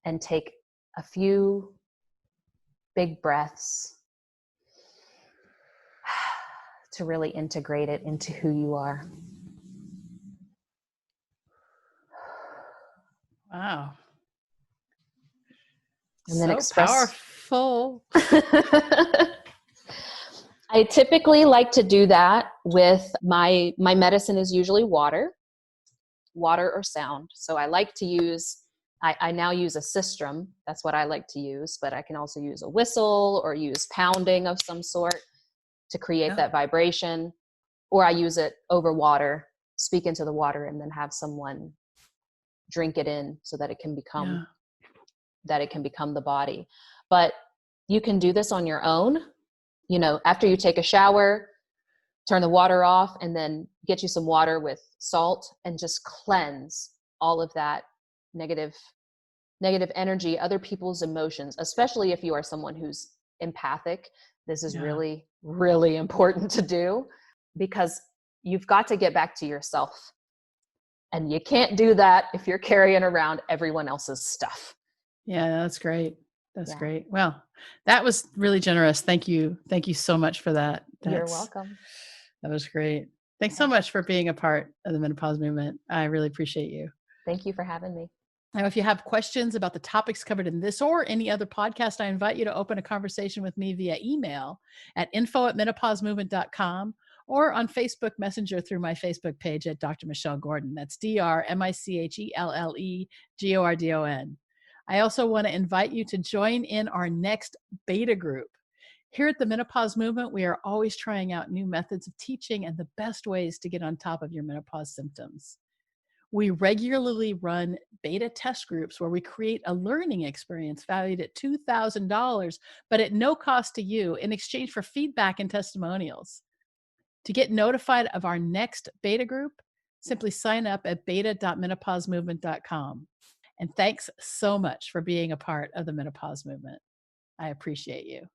and take a few big breaths to really integrate it into who you are. Wow. And then So express. powerful. I typically like to do that with my medicine is usually water or sound. So I like to use, I now use a sistrum. That's what I like to use, but I can also use a whistle or use pounding of some sort to create that vibration. Or I use it over water, speak into the water, and then have someone drink it in so that it can become the body. But you can do this on your own. You know, after you take a shower, turn the water off, and then get you some water with salt and just cleanse all of that negative energy, other people's emotions, especially if you are someone who's empathic. This is really, really important to do, because you've got to get back to yourself. And you can't do that if you're carrying around everyone else's stuff. Yeah, that's great. That's great. Well, that was really generous. Thank you. Thank you so much for that. You're welcome. That was great. Thanks so much for being a part of the menopause movement. I really appreciate you. Thank you for having me. Now, if you have questions about the topics covered in this or any other podcast, I invite you to open a conversation with me via email at info@menopausemovement.com or on Facebook Messenger through my Facebook page at Dr. Michelle Gordon. That's DrMichellelleGordon. I also want to invite you to join in our next beta group. Here at the Menopause Movement, we are always trying out new methods of teaching and the best ways to get on top of your menopause symptoms. We regularly run beta test groups where we create a learning experience valued at $2,000, but at no cost to you in exchange for feedback and testimonials. To get notified of our next beta group, simply sign up at beta.menopausemovement.com. And thanks so much for being a part of the menopause movement. I appreciate you.